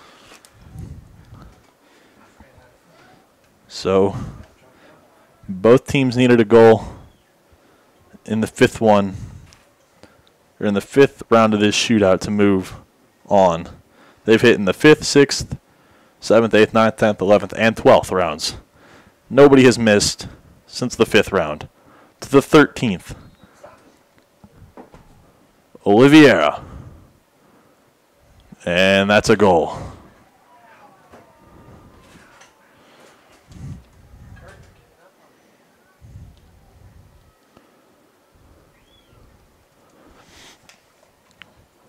So both teams needed a goal in the fifth round of this shootout to move on. They've hit in the 5th, 6th, 7th, 8th, 9th, 10th, 11th, and 12th rounds. Nobody has missed since the 5th round. To the 13th. Oliveira. And that's a goal.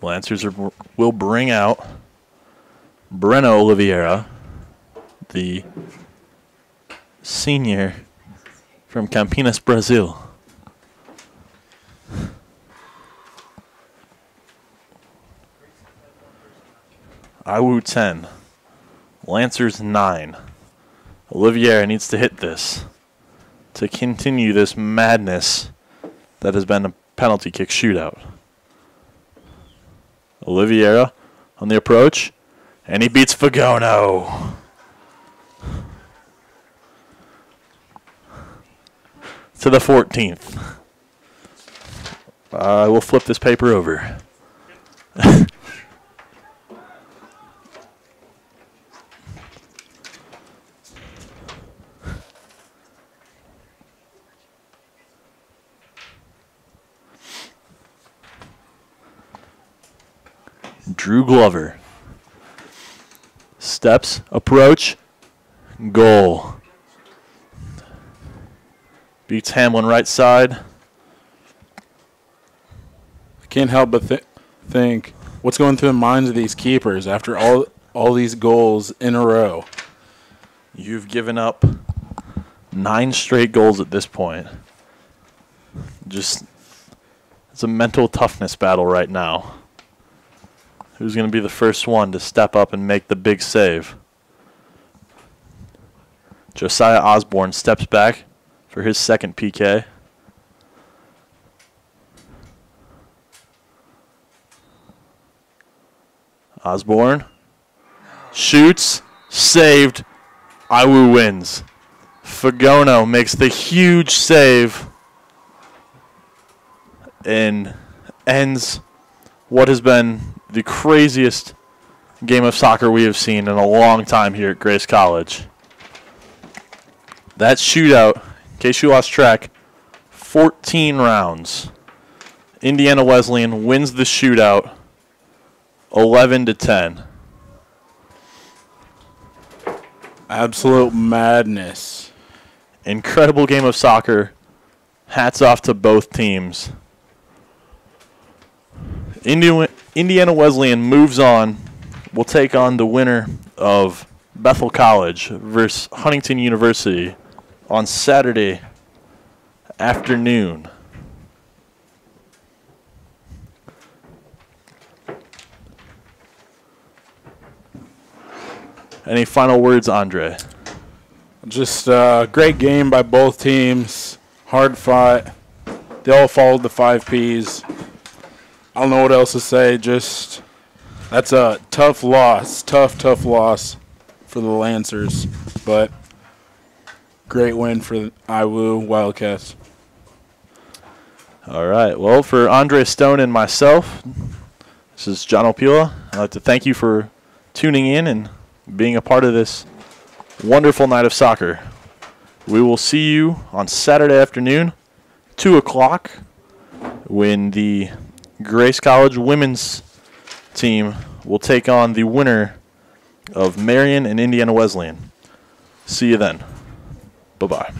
Lancers will bring out Breno Oliveira, the senior from Campinas, Brazil. Iwu 10, Lancers 9. Oliveira needs to hit this to continue this madness that has been a penalty kick shootout. Oliveira on the approach, and he beats Fagono. To the 14th. I will flip this paper over. Drew Glover. Steps, approach, goal. Beats Hamlin right side. I can't help but think what's going through the minds of these keepers after all these goals in a row. You've given up 9 straight goals at this point. Just, it's a mental toughness battle right now. Who's going to be the first one to step up and make the big save? Josiah Osborne steps back for his second PK. Osborne shoots, saved. Iwu wins. Fagono makes the huge save and ends what has been the craziest game of soccer we have seen in a long time here at Grace College. That shootout, in case you lost track, 14 rounds. Indiana Wesleyan wins the shootout 11-10. Absolute madness. Incredible game of soccer. Hats off to both teams. Indiana Wesleyan moves on. We'll take on the winner of Bethel College versus Huntington University on Saturday afternoon. Any final words, Andre? Just a great game by both teams. Hard fought. They all followed the 5 Ps. I don't know what else to say. Just that's a tough loss. Tough loss for the Lancers. But great win for the Iwu Wildcats. All right. Well, for Andre Stone and myself, this is John Opila. I'd like to thank you for tuning in and being a part of this wonderful night of soccer. We will see you on Saturday afternoon, 2 o'clock, when the Grace College women's team will take on the winner of Marion and Indiana Wesleyan. See you then. Bye-bye.